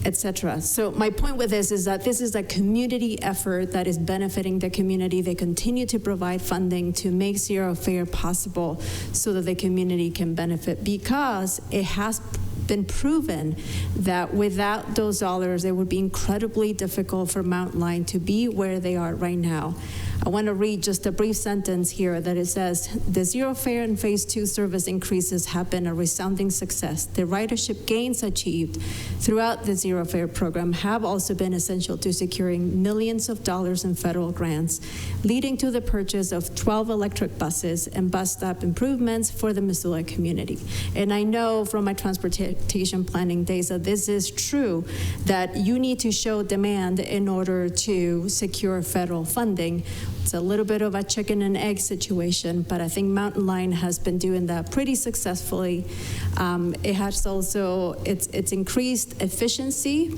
etc. So my point with this is that this is a community effort that is benefiting the community. They continue to provide funding to make zero fare possible so that the community can benefit, because it has been proven that without those dollars, it would be incredibly difficult for Mountain Line to be where they are right now. I want to read just a brief sentence here that it says, the zero fare and phase 2 service increases have been a resounding success. The ridership gains achieved throughout the zero fare program have also been essential to securing millions of dollars in federal grants, leading to the purchase of 12 electric buses and bus stop improvements for the Missoula community. And I know from my transportation planning days that this is true, that you need to show demand in order to secure federal funding. It's a little bit of a chicken and egg situation, but I think Mountain Line has been doing that pretty successfully. It has also, it's increased efficiency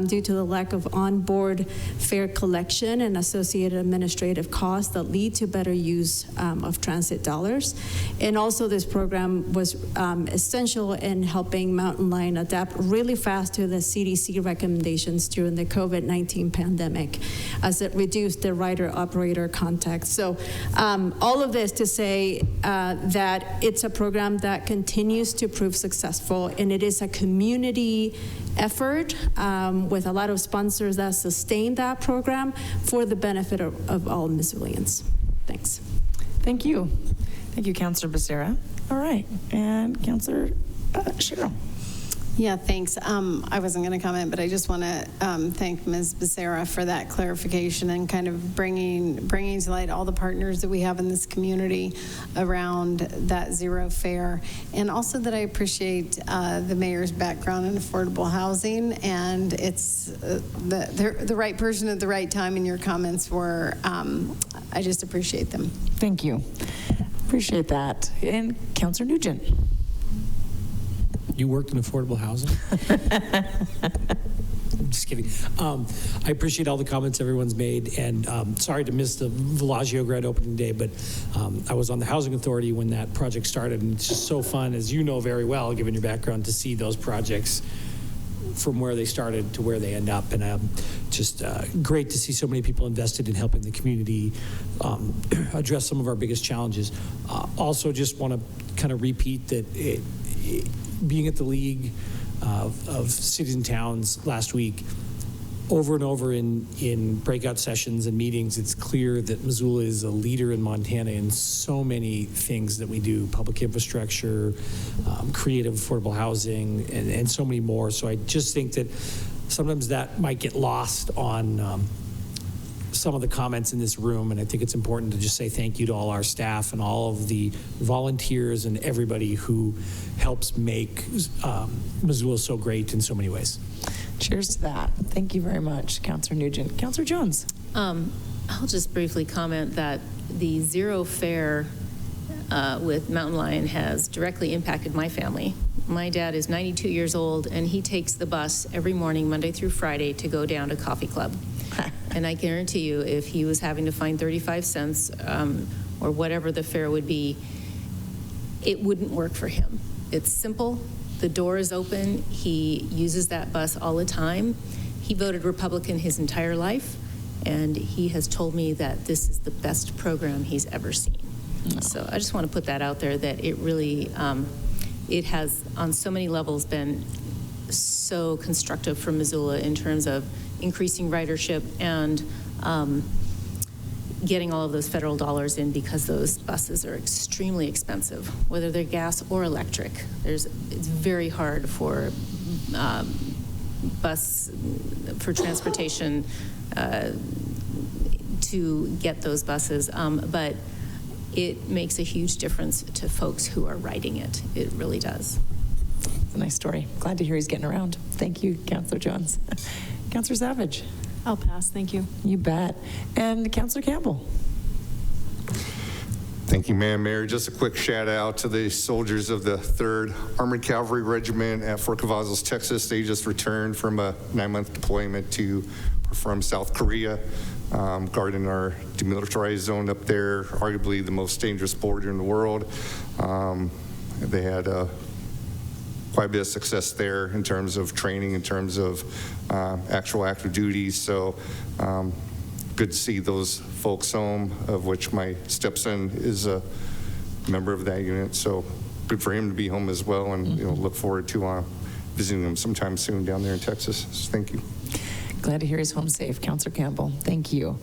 due to the lack of onboard fare collection and associated administrative costs that lead to better use of transit dollars. And also this program was essential in helping Mountain Line adapt really fast to the CDC recommendations during the COVID-19 pandemic, as it reduced the rider-operator contact. So all of this to say that it's a program that continues to prove successful, and it is a community effort with a lot of sponsors that sustain that program for the benefit of all Missoulians. Thanks. Thank you. Thank you, Councilor Becerra. All right, and Councilor Sherrill. Yeah, thanks. I wasn't going to comment, but I just want to thank Ms. Becerra for that clarification and kind of bringing to light all the partners that we have in this community around that zero fare. And also that I appreciate the mayor's background in affordable housing, and it's the right person at the right time, and your comments were, I just appreciate them. Thank you. Appreciate that. And Councilor Nugent. You worked in affordable housing? I'm just kidding. I appreciate all the comments everyone's made, and sorry to miss the Villaggio grand opening day, but I was on the Housing Authority when that project started, and it's just so fun, as you know very well, given your background, to see those projects from where they started to where they end up. And just great to see so many people invested in helping the community address some of our biggest challenges. Also, just want to kind of repeat that being at the League of Cities and Towns last week, over and over in breakout sessions and meetings, it's clear that Missoula is a leader in Montana in so many things that we do: public infrastructure, creative affordable housing, and so many more. So I just think that sometimes that might get lost on some of the comments in this room, and I think it's important to just say thank you to all our staff and all of the volunteers and everybody who helps make Missoula so great in so many ways. Cheers to that. Thank you very much, Councilor Nugent. Councilor Jones. I'll just briefly comment that the zero fare with Mountain Lion has directly impacted my family. My dad is 92 years old, and he takes the bus every morning, Monday through Friday, to go down to Coffee Club. And I guarantee you, if he was having to find 35 cents or whatever the fare would be, it wouldn't work for him. It's simple. The door is open. He uses that bus all the time. He voted Republican his entire life, and he has told me that this is the best program he's ever seen. So I just want to put that out there, that it really, it has on so many levels been so constructive for Missoula in terms of increasing ridership and getting all of those federal dollars in, because those buses are extremely expensive, whether they're gas or electric. It's very hard for for transportation to get those buses, but it makes a huge difference to folks who are riding it. It really does. It's a nice story. Glad to hear he's getting around. Thank you, Councillor Jones. Councillor Savage. I'll pass, thank you. You bet. And Councillor Campbell. Thank you, Madam Mayor. Just a quick shout out to the soldiers of the 3rd Armored Cavalry Regiment at Fort Cavazos, Texas. They just returned from a 9-month deployment from South Korea, guarding our demilitarized zone up there, arguably the most dangerous border in the world. They had quite a bit of success there in terms of training, in terms of actual active duties. So good to see those folks home, of which my stepson is a member of that unit. So good for him to be home as well, and look forward to visiting him sometime soon down there in Texas. So thank you. Glad to hear he's home safe, Councillor Campbell. Thank you.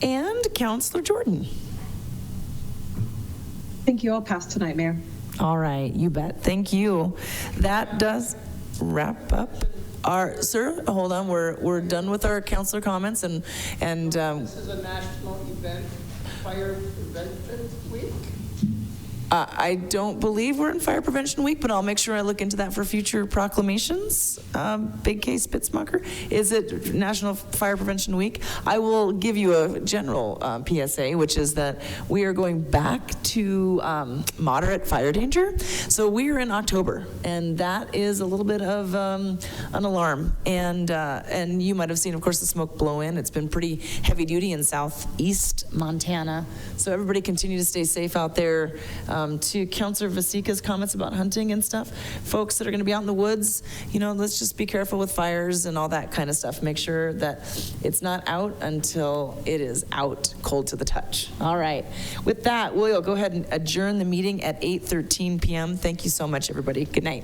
And Councillor Jordan. Thank you. I'll pass tonight, Mayor. All right, you bet. Thank you. That does wrap up our, sir, hold on. We're done with our councillor comments and This is a national event, Fire Prevention Week. I don't believe we're in Fire Prevention Week, but I'll make sure I look into that for future proclamations. Big K Spitzmacher, is it National Fire Prevention Week? I will give you a general PSA, which is that we are going back to moderate fire danger. So we are in October, and that is a little bit of an alarm. And you might have seen, of course, the smoke blow in. It's been pretty heavy duty in southeast Montana. So everybody continue to stay safe out there. To Councillor Vasecka's comments about hunting and stuff, folks that are going to be out in the woods, let's just be careful with fires and all that kind of stuff. Make sure that it's not out until it is out, cold to the touch. All right. With that, we'll go ahead and adjourn the meeting at 8:13 p.m. Thank you so much, everybody. Good night.